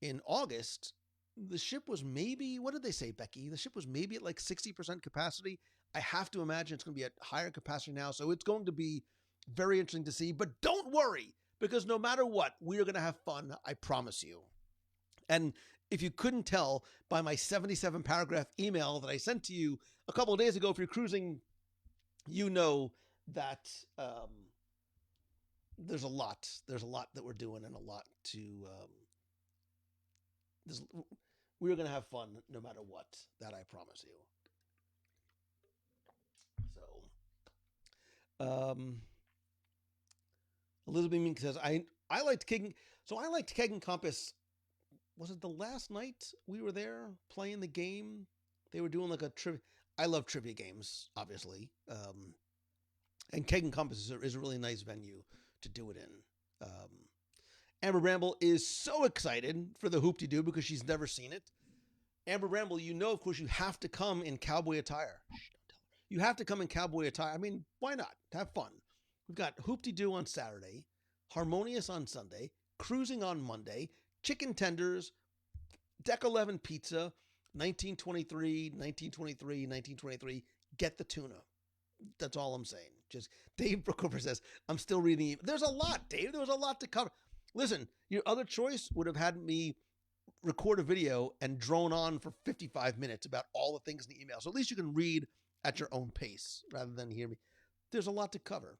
in August, the ship was maybe, what did they say, Becky? The ship was maybe at like 60% capacity. I have to imagine it's going to be at higher capacity now. So it's going to be very interesting to see. But don't worry, because no matter what, we are going to have fun. I promise you. And if you couldn't tell by my 77 paragraph email that I sent to you a couple of days ago, if you're cruising, you know that there's a lot that we're doing and a lot to, we're going to have fun no matter what, that I promise you. So, Elizabeth Mink says, I liked Keg and Compass. Was it the last night we were there playing the game? They were doing like a trivia. I love trivia games, obviously. And Keg and Compass is a really nice venue to do it in. Amber Bramble is so excited for the Hoop-de-Doo because she's never seen it. Amber Bramble, you know, of course, you have to come in cowboy attire. You have to come in cowboy attire. I mean, why not? Have fun. We've got Hoop-de-Doo on Saturday, Harmonious on Sunday, Cruising on Monday, Chicken Tenders, Deck 11 Pizza, 1923, get the tuna. That's all I'm saying. Just Dave Brookover says, I'm still reading. There's a lot, Dave. There was a lot to cover. Listen, your other choice would have had me record a video and drone on for 55 minutes about all the things in the email. So at least you can read at your own pace rather than hear me. There's a lot to cover.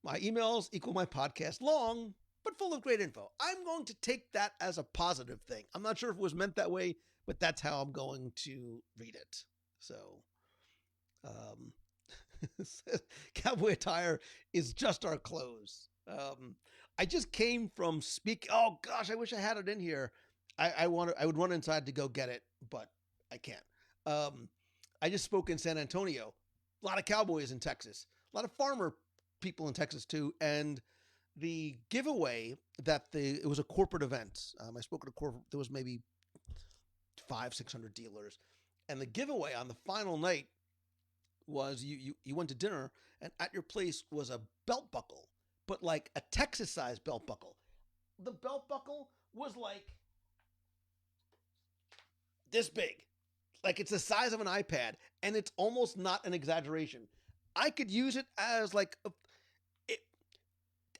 My emails equal my podcast, long, but full of great info. I'm going to take that as a positive thing. I'm not sure if it was meant that way, but that's how I'm going to read it. So, cowboy attire is just our clothes. I just came from oh gosh, I wish I had it in here. I would run inside to go get it, but I can't. I just spoke in San Antonio. A lot of cowboys in Texas. A lot of farmer people in Texas too. And the giveaway it was a corporate event. I spoke at a corporate, there was maybe 500-600 dealers. And the giveaway on the final night was you went to dinner and at your place was a belt buckle, but like a Texas sized belt buckle. The belt buckle was like this big. Like it's the size of an iPad, and it's almost not an exaggeration. I could use it as like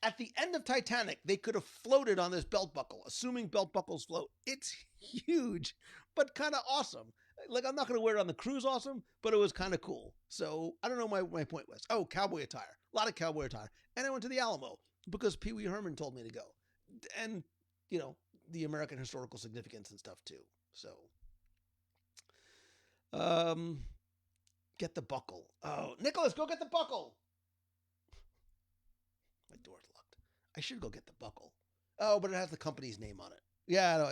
at the end of Titanic, they could have floated on this belt buckle, assuming belt buckles float. It's huge, but kind of awesome. Like I'm not going to wear it on the cruise, awesome, but it was kind of cool. So I don't know what my point was. Oh, cowboy attire, a lot of cowboy attire, and I went to the Alamo because Pee Wee Herman told me to go, and you know the American historical significance and stuff too. So. Get the buckle. Oh, Nicholas, go get the buckle. My door's locked. I should go get the buckle. Oh, but it has the company's name on it. Yeah, no,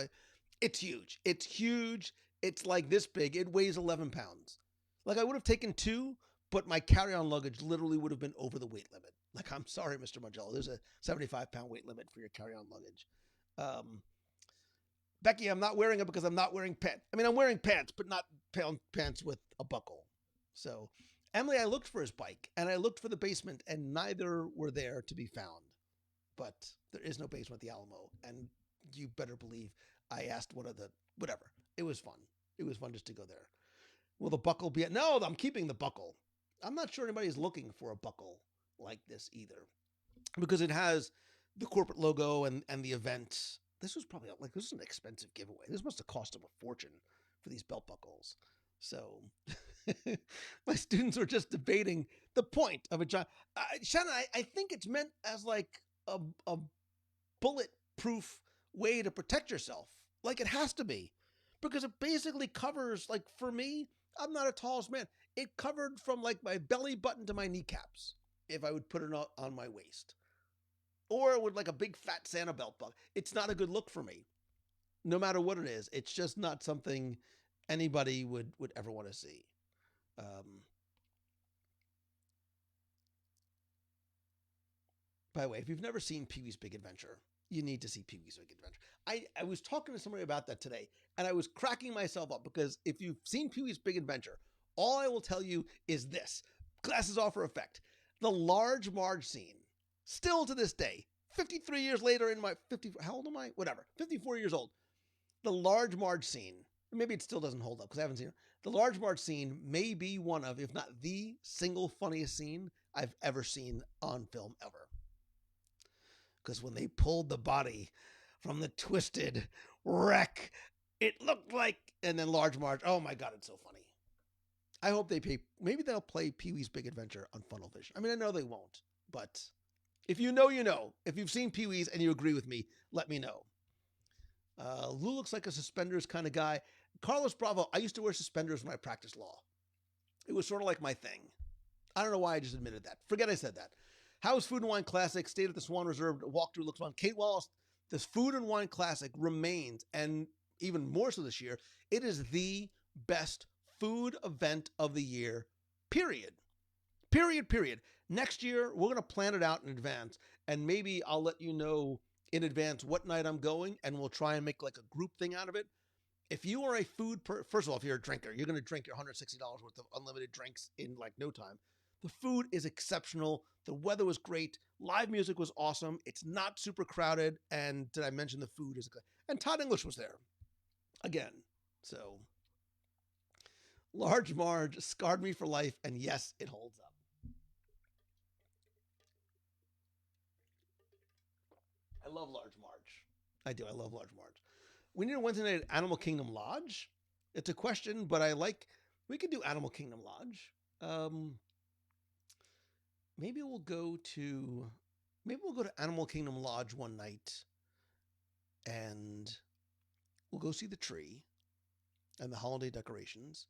it's huge. It's huge. It's like this big. It weighs 11 pounds. Like I would have taken two, but my carry-on luggage literally would have been over the weight limit. Like, I'm sorry, Mr. Margello, there's a 75-pound weight limit for your carry-on luggage. Um, Becky, I'm not wearing it because I'm not wearing pants. I mean, I'm wearing pants, but not pants with a buckle. So, Emily, I looked for his bike and I looked for the basement, and neither were there to be found. But there is no basement at the Alamo, and you better believe I asked one of the whatever. It was fun. It was fun just to go there. Will the buckle be? No, I'm keeping the buckle. I'm not sure anybody's looking for a buckle like this either, because it has the corporate logo and the event. This was probably like, this was an expensive giveaway. This must have cost them a fortune for these belt buckles. So my students were just debating the point of a giant. Shannon, I think it's meant as like a bulletproof way to protect yourself. Like, it has to be, because it basically covers, like, for me, I'm not a tallest man. It covered from like my belly button to my kneecaps if I would put it on my waist. Or with like a big fat Santa belt buckle. It's not a good look for me. No matter what it is. It's just not something anybody would ever want to see. By the way, if you've never seen Pee-wee's Big Adventure, you need to see Pee-wee's Big Adventure. I was talking to somebody about that today, and I was cracking myself up, because if you've seen Pee-wee's Big Adventure, all I will tell you is this. Glasses off for effect. The Large Marge scene, still to this day, 53 years later in my 50, how old am I? Whatever, 54 years old. The Large Marge scene, maybe it still doesn't hold up because I haven't seen it. The Large Marge scene may be one of, if not the single funniest scene I've ever seen on film ever. Because when they pulled the body from the twisted wreck, it looked like, and then Large Marge, oh my God, it's so funny. I hope maybe they'll play Pee-wee's Big Adventure on Funnel Vision. I mean, I know they won't, but if you know, you know. If you've seen Pee-wee's and you agree with me, let me know. Lou looks like a suspenders kind of guy. Carlos Bravo, I used to wear suspenders when I practiced law. It was sort of like my thing. I don't know why I just admitted that. Forget I said that. House Food and Wine Classic, stayed at the Swan Reserve, walkthrough looks fun. Kate Wallace, this Food and Wine Classic remains, and even more so this year, it is the best food event of the year, period. Period. Next year, we're going to plan it out in advance, and maybe I'll let you know in advance what night I'm going, and we'll try and make like a group thing out of it. If you are a first of all, if you're a drinker, you're going to drink your $160 worth of unlimited drinks in like no time. The food is exceptional. The weather was great. Live music was awesome. It's not super crowded. And did I mention the food is good? And Todd English was there again. So Large Marge scarred me for life. And yes, it holds up. I love Large Marge. I do. I love Large Marge. We need a Wednesday night at Animal Kingdom Lodge. It's a question, but we could do Animal Kingdom Lodge. Maybe we'll go to Animal Kingdom Lodge one night, and we'll go see the tree and the holiday decorations.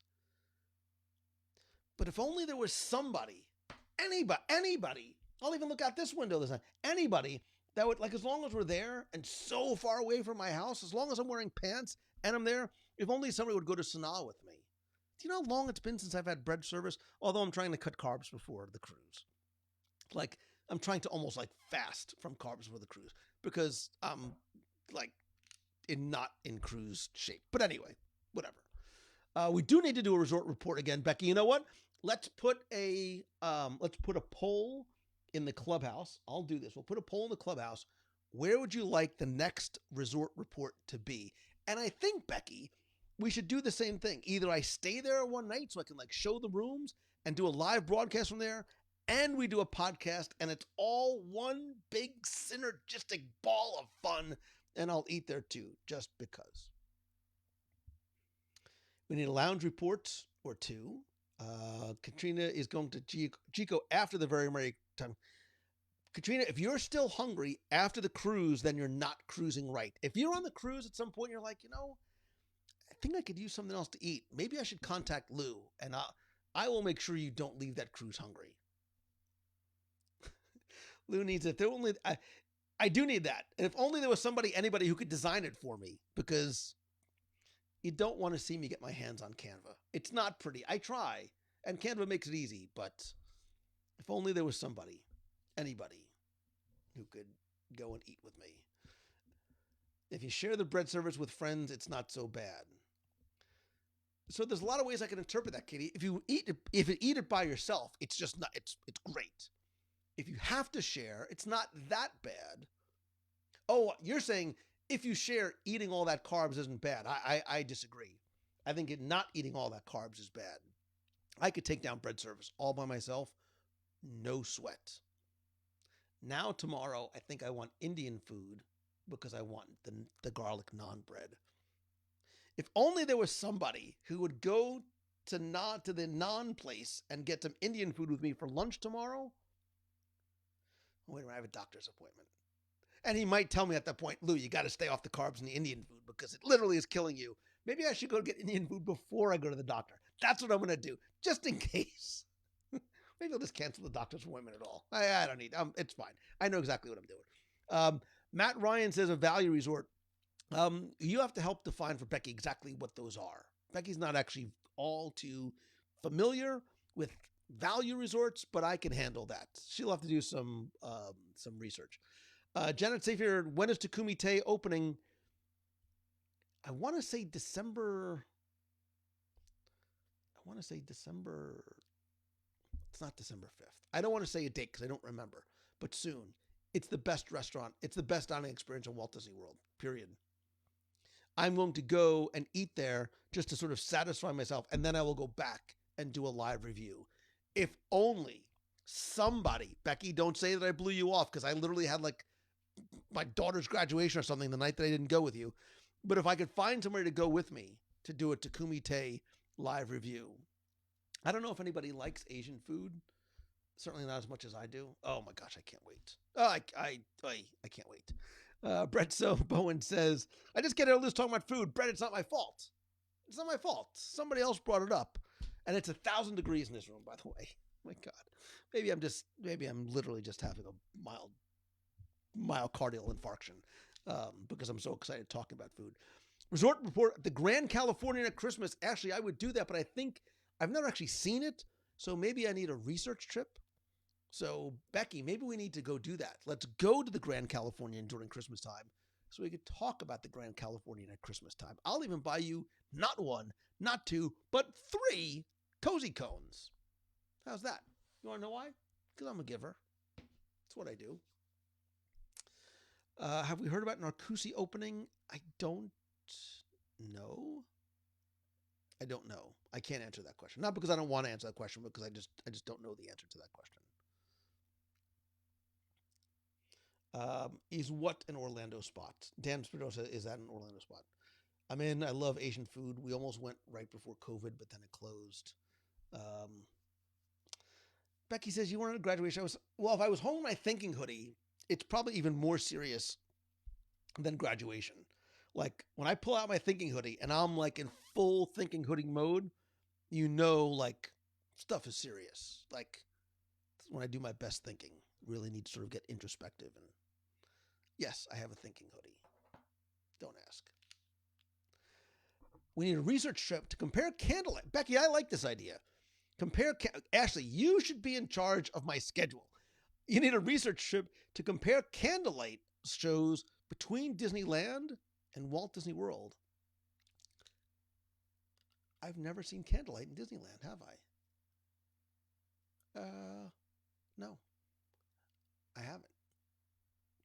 But if only there was somebody, anybody, I'll even look out this window this time, anybody that would, like, as long as we're there and so far away from my house, as long as I'm wearing pants and I'm there, if only somebody would go to Sanaa with me. Do you know how long it's been since I've had bread service? Although I'm trying to cut carbs before the cruise. Like, I'm trying to almost like fast from carbs for the cruise, because I'm like not in cruise shape. But anyway, whatever. We do need to do a resort report again, Becky. You know what? Let's put a poll in the clubhouse. I'll do this. We'll put a poll in the clubhouse. Where would you like the next resort report to be? And I think, Becky, we should do the same thing. Either I stay there one night so I can like show the rooms and do a live broadcast from there, and we do a podcast, and it's all one big synergistic ball of fun, and I'll eat there too, just because. We need a lounge report or two. Katrina is going to Chico after the very merry time. Katrina, if you're still hungry after the cruise, then you're not cruising right. If you're on the cruise at some point, you're like, I think I could use something else to eat. Maybe I should contact Lou, and I will make sure you don't leave that cruise hungry. Lou needs it. I do need that. And if only there was anybody who could design it for me, because you don't want to see me get my hands on Canva. It's not pretty. I try. And Canva makes it easy, but if only there was somebody, anybody, who could go and eat with me. If you share the bread service with friends, it's not so bad. So there's a lot of ways I can interpret that, Katie. If you eat it by yourself, it's just not it's great. If you have to share, it's not that bad. Oh, you're saying if you share, eating all that carbs isn't bad. I disagree. I think not eating all that carbs is bad. I could take down bread service all by myself, no sweat. Now tomorrow, I think I want Indian food because I want the garlic naan bread. If only there was somebody who would go to the naan place and get some Indian food with me for lunch tomorrow. Wait a minute, I have a doctor's appointment. And he might tell me at that point, Lou, you got to stay off the carbs and the Indian food because it literally is killing you. Maybe I should go get Indian food before I go to the doctor. That's what I'm going to do, just in case. Maybe I'll just cancel the doctor's appointment at all. I don't need. It's fine. I know exactly what I'm doing. Matt Ryan says a value resort. You have to help define for Becky exactly what those are. Becky's not actually all too familiar with value resorts, but I can handle that. She'll have to do some research. Janet Safier, when is Takumi Te opening? I want to say December. It's not December 5th. I don't want to say a date because I don't remember, but soon. It's the best restaurant. It's the best dining experience in Walt Disney World, period. I'm going to go and eat there just to sort of satisfy myself, and then I will go back and do a live review. If only somebody, Becky, don't say that I blew you off because I literally had like my daughter's graduation or something the night that I didn't go with you. But if I could find somebody to go with me to do a Takumi Te live review. I don't know if anybody likes Asian food. Certainly not as much as I do. Oh my gosh, I can't wait. Oh, I can't wait. Brett So Bowen says, I just get Liz talking about food. Brett, it's not my fault. It's not my fault. Somebody else brought it up. And it's 1,000 degrees in this room, by the way. My God. Maybe I'm literally just having a mild myocardial infarction because I'm so excited talking about food. Resort report, the Grand Californian at Christmas. Actually, I would do that, but I think I've never actually seen it. So maybe I need a research trip. So Becky, maybe we need to go do that. Let's go to the Grand Californian during Christmas time so we could talk about the Grand Californian at Christmas time. I'll even buy you not one, not two, but 3 cozy cones. How's that? You want to know why? Because I'm a giver. That's what I do. Have we heard about Narcoosee opening? I don't know. I can't answer that question. Not because I don't want to answer that question, but because I just don't know the answer to that question. Is what an Orlando spot? Dan Spirosa, is that an Orlando spot? I'm in. I love Asian food. We almost went right before COVID, but then it closed. Becky says, you wanted a graduation. If I was home in my thinking hoodie, it's probably even more serious than graduation. Like when I pull out my thinking hoodie and I'm like in full thinking hoodie mode, like stuff is serious. Like when I do my best thinking, really need to sort of get introspective. And yes, I have a thinking hoodie. Don't ask. We need a research trip to compare candlelight. Becky, I like this idea. Ashley, you should be in charge of my schedule. You need a research trip to compare candlelight shows between Disneyland and Walt Disney World. I've never seen candlelight in Disneyland, have I? No, I haven't.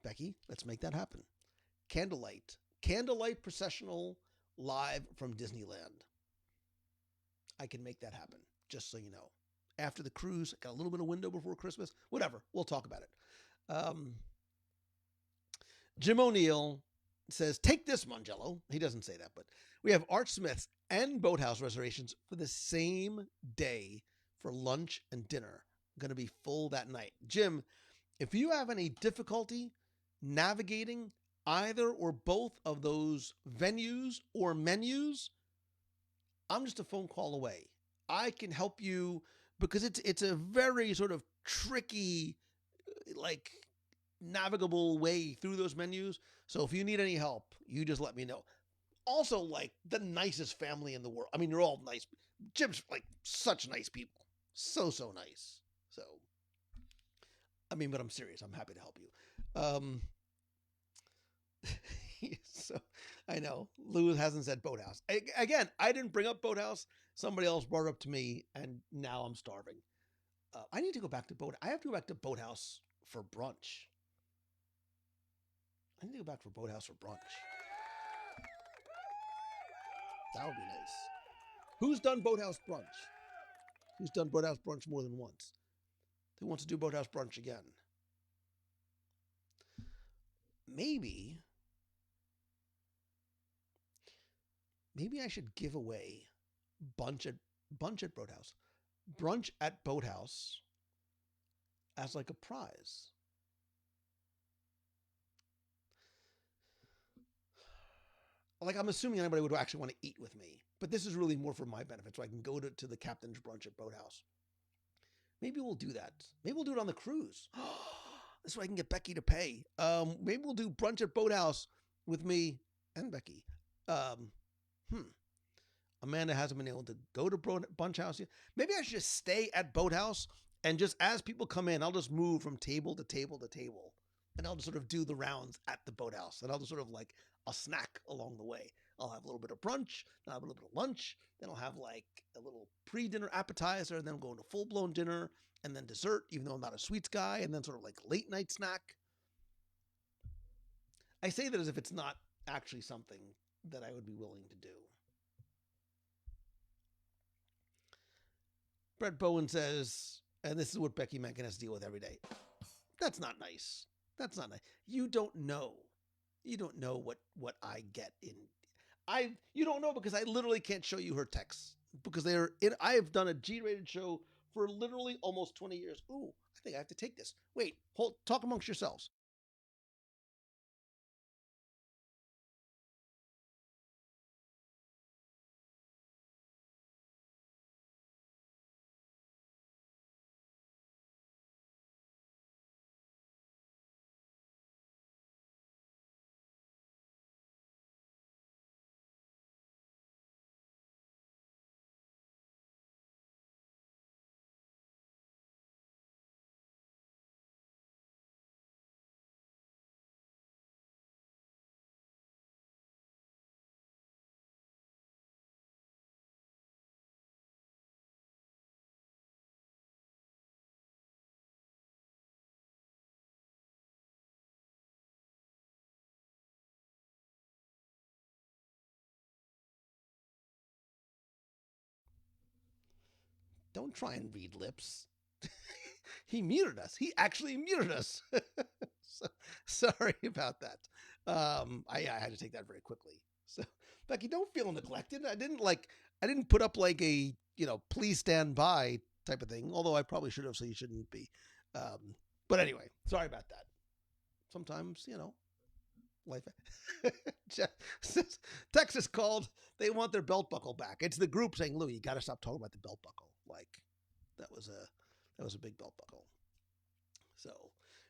Becky, let's make that happen. Candlelight processional live from Disneyland. I can make that happen, just so you know. After the cruise, got a little bit of window before Christmas. Whatever, we'll talk about it. Jim O'Neill says, take this, Mongello. He doesn't say that, but we have Art Smith's and Boathouse reservations for the same day for lunch and dinner. Going to be full that night. Jim, if you have any difficulty navigating either or both of those venues or menus, I'm just a phone call away. I can help you because it's a very sort of tricky, like navigable way through those menus. So if you need any help, you just let me know. Also, like the nicest family in the world. I mean, you're all nice. Jim's like such nice people. So nice. So, I mean, but I'm serious. I'm happy to help you. So I know Lou hasn't said Boathouse. Again, I didn't bring up Boathouse. Somebody else brought it up to me, and now I'm starving. I need to go back to Boat. I have to go back to Boathouse for brunch. I need to go back for Boathouse for brunch. That would be nice. Who's done Boathouse brunch? Who's done Boathouse brunch more than once? Who wants to do Boathouse brunch again? Maybe I should give away bunch at Boathouse, brunch at Boathouse as like a prize. Like I'm assuming anybody would actually want to eat with me, but this is really more for my benefit, so I can go to the captain's brunch at Boathouse. Maybe we'll do that. Maybe we'll do it on the cruise. This way I can get Becky to pay. Maybe we'll do brunch at Boathouse with me and Becky. Um, hmm. Amanda hasn't been able to go to Bunch House yet. Maybe I should just stay at Boathouse and just as people come in, I'll just move from table to table to table. And I'll just sort of do the rounds at the Boathouse. And I'll just sort of like, I'll snack along the way. I'll have a little bit of brunch, then I'll have a little bit of lunch, then I'll have like a little pre-dinner appetizer, and then I'm going to full-blown dinner, and then dessert, even though I'm not a sweets guy, and then sort of like late night snack. I say that as if it's not actually something that I would be willing to do. Brett Bowen says, and this is what Becky Mencken has to deal with every day. That's not nice. That's not nice. You don't know. You don't know what I get in. You don't know because I literally can't show you her texts because I have done a G-rated show for literally almost 20 years. Ooh, I think I have to take this. Wait, talk amongst yourselves. Don't try and read lips. He muted us. He actually muted us. So, sorry about that. I had to take that very quickly. So, Becky, don't feel neglected. I didn't put up like a, please stand by type of thing, although I probably should have, so you shouldn't be. Um, but anyway, sorry about that. Sometimes, life. Texas called. They want their belt buckle back. It's the group saying, Lou, you got to stop talking about the belt buckle. Like, that was a big belt buckle. So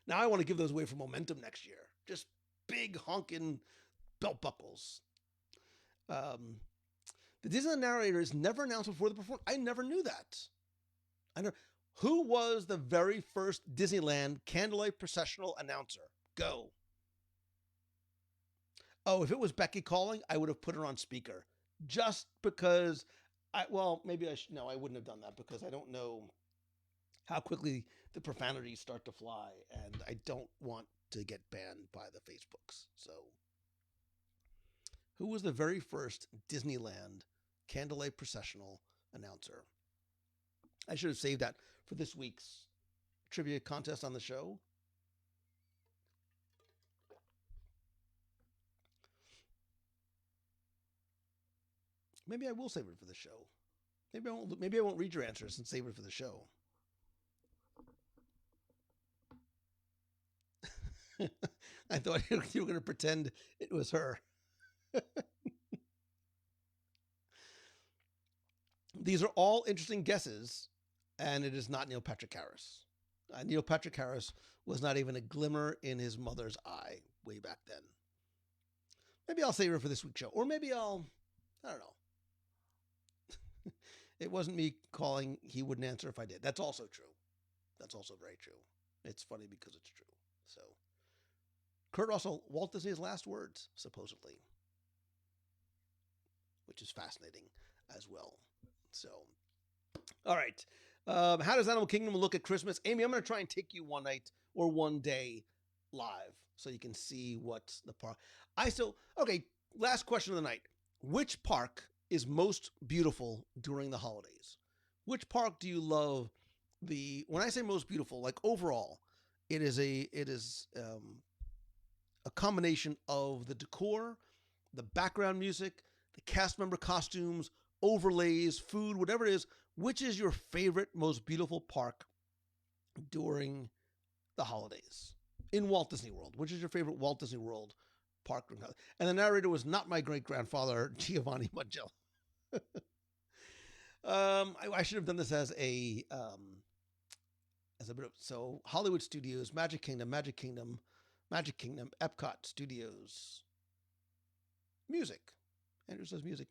now I want to give those away for momentum next year. Just big honking belt buckles. Um, the Disneyland narrator is never announced before the performance. I never knew that. I know. Who was the very first Disneyland candlelight processional announcer? Go. Oh, if it was Becky calling, I would have put her on speaker. Just because maybe I should. No, I wouldn't have done that because I don't know how quickly the profanities start to fly, and I don't want to get banned by the Facebooks. So, who was the very first Disneyland candlelight processional announcer? I should have saved that for this week's trivia contest on the show. Maybe I will save it for the show. Maybe I won't read your answers and save it for the show. I thought you were going to pretend it was her. These are all interesting guesses, and it is not Neil Patrick Harris. Neil Patrick Harris was not even a glimmer in his mother's eye way back then. Maybe I'll save her for this week's show, or maybe I don't know. It wasn't me calling. He wouldn't answer if I did. That's also true. That's also very true. It's funny because it's true. So, Kurt Russell, Walt Disney's last words, supposedly, which is fascinating as well. So, all right. How does Animal Kingdom look at Christmas? Amy, I'm going to try and take you one night or one day live so you can see what the park. Okay, last question of the night. Which park is most beautiful during the holidays? Which park do you love when I say most beautiful, like overall, it is a combination of the decor, the background music, the cast member costumes, overlays, food, whatever it is. Which is your favorite, most beautiful park during the holidays in Walt Disney World? Which is your favorite Walt Disney World park? And the narrator was not my great grandfather, Giovanni Mangello. I should have done this as a bit of Hollywood Studios, Magic Kingdom, Epcot Studios, music. Andrew says music.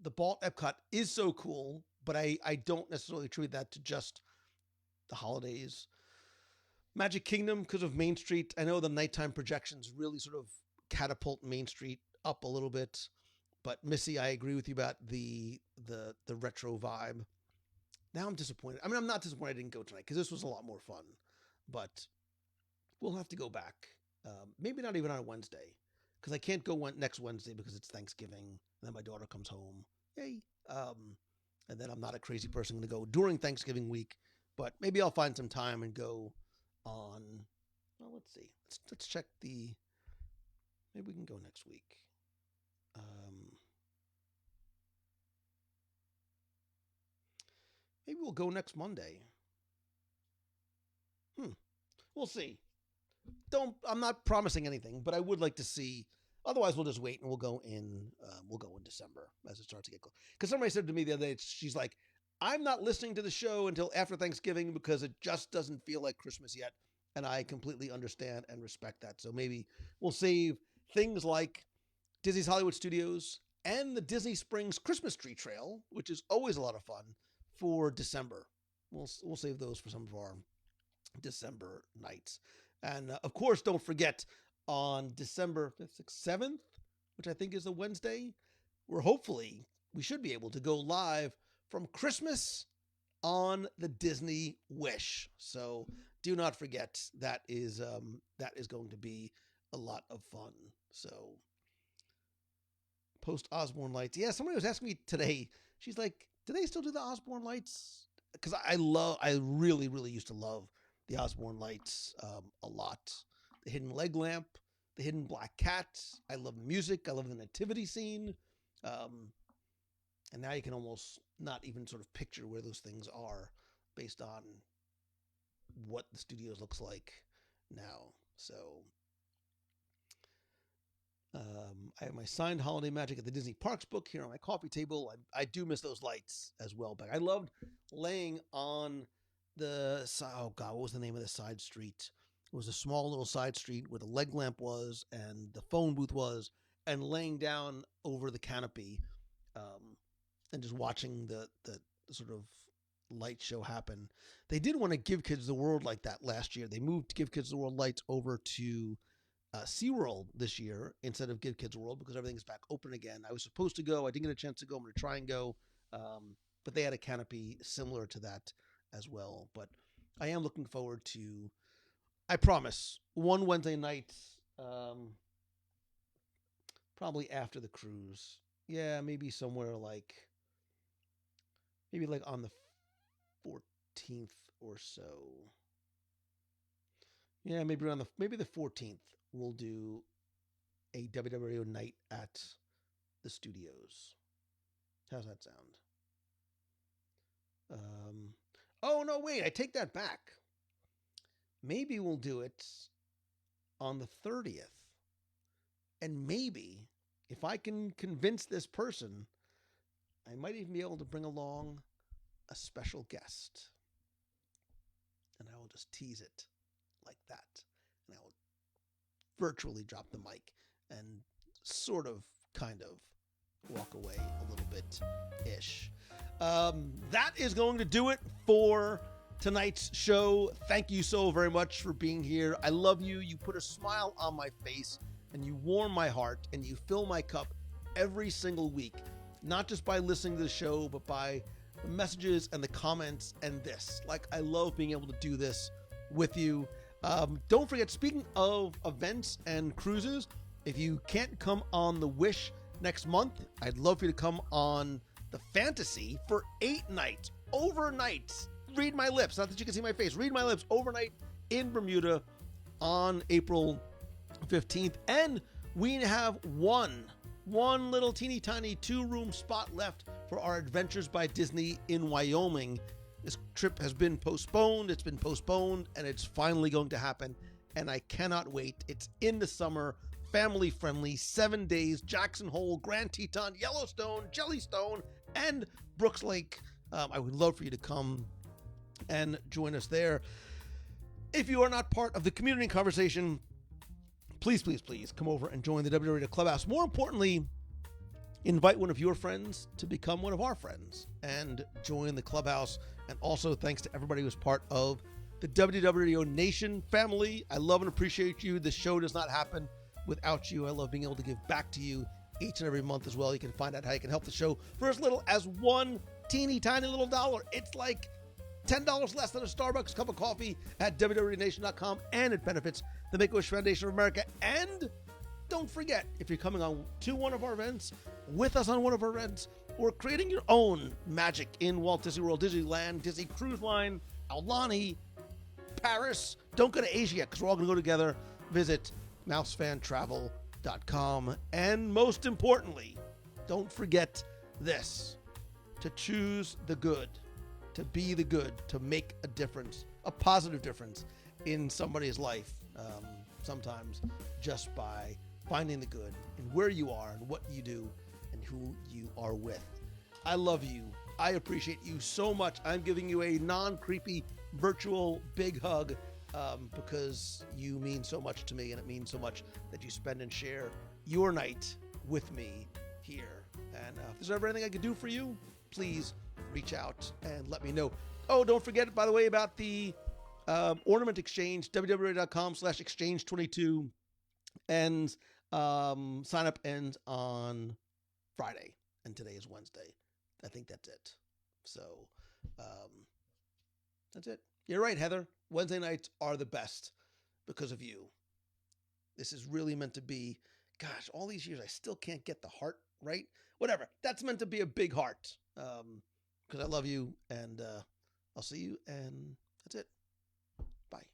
The Balt Epcot is so cool, but I don't necessarily attribute that to just the holidays. Magic Kingdom, because of Main Street. I know the nighttime projections really sort of catapult Main Street up a little bit. But Missy, I agree with you about the retro vibe. Now I'm disappointed. I mean, I'm not disappointed I didn't go tonight because this was a lot more fun. But we'll have to go back. Maybe not even on a Wednesday because I can't go next Wednesday because it's Thanksgiving. And then my daughter comes home. Yay. And then I'm not a crazy person going to go during Thanksgiving week. But maybe I'll find some time and go on. Well, let's see. Let's check the. Maybe we can go next week. Maybe we'll go next Monday. We'll see. I'm not promising anything, but I would like to see. Otherwise, we'll just wait and we'll go in December as it starts to get close. Because somebody said to me the other day, she's like, I'm not listening to the show until after Thanksgiving because it just doesn't feel like Christmas yet. And I completely understand and respect that. So maybe we'll save things like Disney's Hollywood Studios and the Disney Springs Christmas Tree Trail, which is always a lot of fun, for December. We'll save those for some of our December nights. And of course, don't forget on December 5th, 6th, 7th, which I think is a Wednesday, we should be able to go live from Christmas on the Disney Wish. So do not forget that is going to be a lot of fun. So post Osborne Lights. Yeah, somebody was asking me today. She's like, do they still do the Osborne Lights? Because I really, really used to love the Osborne Lights a lot. The hidden leg lamp, the hidden black cat. I love the music. I love the nativity scene. And now you can almost not even sort of picture where those things are based on what the studios looks like now. So I have my signed Holiday Magic at the Disney Parks book here on my coffee table. I do miss those lights as well, but I loved laying on what was the name of the side street? It was a small little side street where the leg lamp was and the phone booth was, and laying down over the canopy, and just watching the sort of light show happen. They did want to give Kids the World like that last year. They moved Give Kids the World lights over to SeaWorld this year instead of Give Kids World because everything's back open again. I was supposed to go. I didn't get a chance to go. I'm going to try and go. But they had a canopy similar to that as well. But I am looking forward to, I promise, one Wednesday night, probably after the cruise. Yeah, maybe somewhere maybe like on the 14th or so. Yeah, maybe the 14th we'll do a WWRO night at the studios. How's that sound? Oh no, wait, I take that back. Maybe we'll do it on the 30th. And maybe if I can convince this person, I might even be able to bring along a special guest. And I will just tease it like that. And I will virtually drop the mic and kind of walk away a little bit-ish. That is going to do it for tonight's show. Thank you so very much for being here. I love you. You put a smile on my face, and you warm my heart, and you fill my cup every single week, not just by listening to the show, but by the messages and the comments and this. Like, I love being able to do this with you. Don't forget, speaking of events and cruises, if you can't come on the Wish next month, I'd love for you to come on the Fantasy for 8 nights, overnight. Read my lips, not that you can see my face. Read my lips, overnight in Bermuda on April 15th. And we have one little teeny tiny 2-room spot left for our Adventures by Disney in Wyoming. This trip has been postponed. It's been postponed, and it's finally going to happen. And I cannot wait. It's in the summer, family friendly, 7 days, Jackson Hole, Grand Teton, Yellowstone, Jellystone, and Brooks Lake. I would love for you to come and join us there. If you are not part of the community conversation, please come over and join the WWE Radio Clubhouse. More importantly, invite one of your friends to become one of our friends and join the clubhouse. And also, thanks to everybody who's part of the WWE Radio Nation family. I love and appreciate you. The show does not happen without you. I love being able to give back to you each and every month as well. You can find out how you can help the show for as little as $1 teeny tiny little dollar. It's like $10 less than a Starbucks cup of coffee at WWRadionation.com, and it benefits the Make-A-Wish Foundation of America. And don't forget, if you're coming on to one of our events, with us on one of our events, or creating your own magic in Walt Disney World, Disneyland, Disney Cruise Line, Aulani, Paris, don't go to Asia yet, because we're all going to go together. Visit mousefantravel.com. And most importantly, don't forget this: to choose the good, to be the good, to make a difference, a positive difference in somebody's life, sometimes just by finding the good in where you are and what you do and who you are with. I love you. I appreciate you so much. I'm giving you a non-creepy virtual big hug because you mean so much to me, and it means so much that you spend and share your night with me here. And if there's ever anything I could do for you, please reach out and let me know. Oh, don't forget, by the way, about the ornament exchange, www.com/exchange22, and sign up ends on Friday, and today is Wednesday. I think that's it. So that's it. You're right, Heather. Wednesday nights are the best because of you. This is really meant to be, gosh, all these years I still can't get the heart right. Whatever. That's meant to be a big heart. Because I love you, and I'll see you, and that's it. Bye.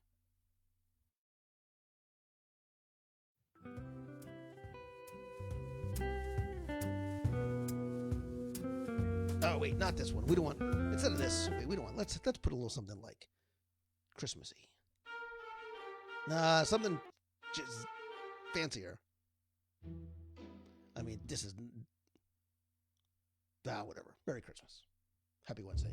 Oh, wait, not this one. We don't want, instead of this, wait, we don't want, let's put a little something like Christmassy. Nah, something just fancier. I mean, this is, whatever. Merry Christmas. Happy Wednesday.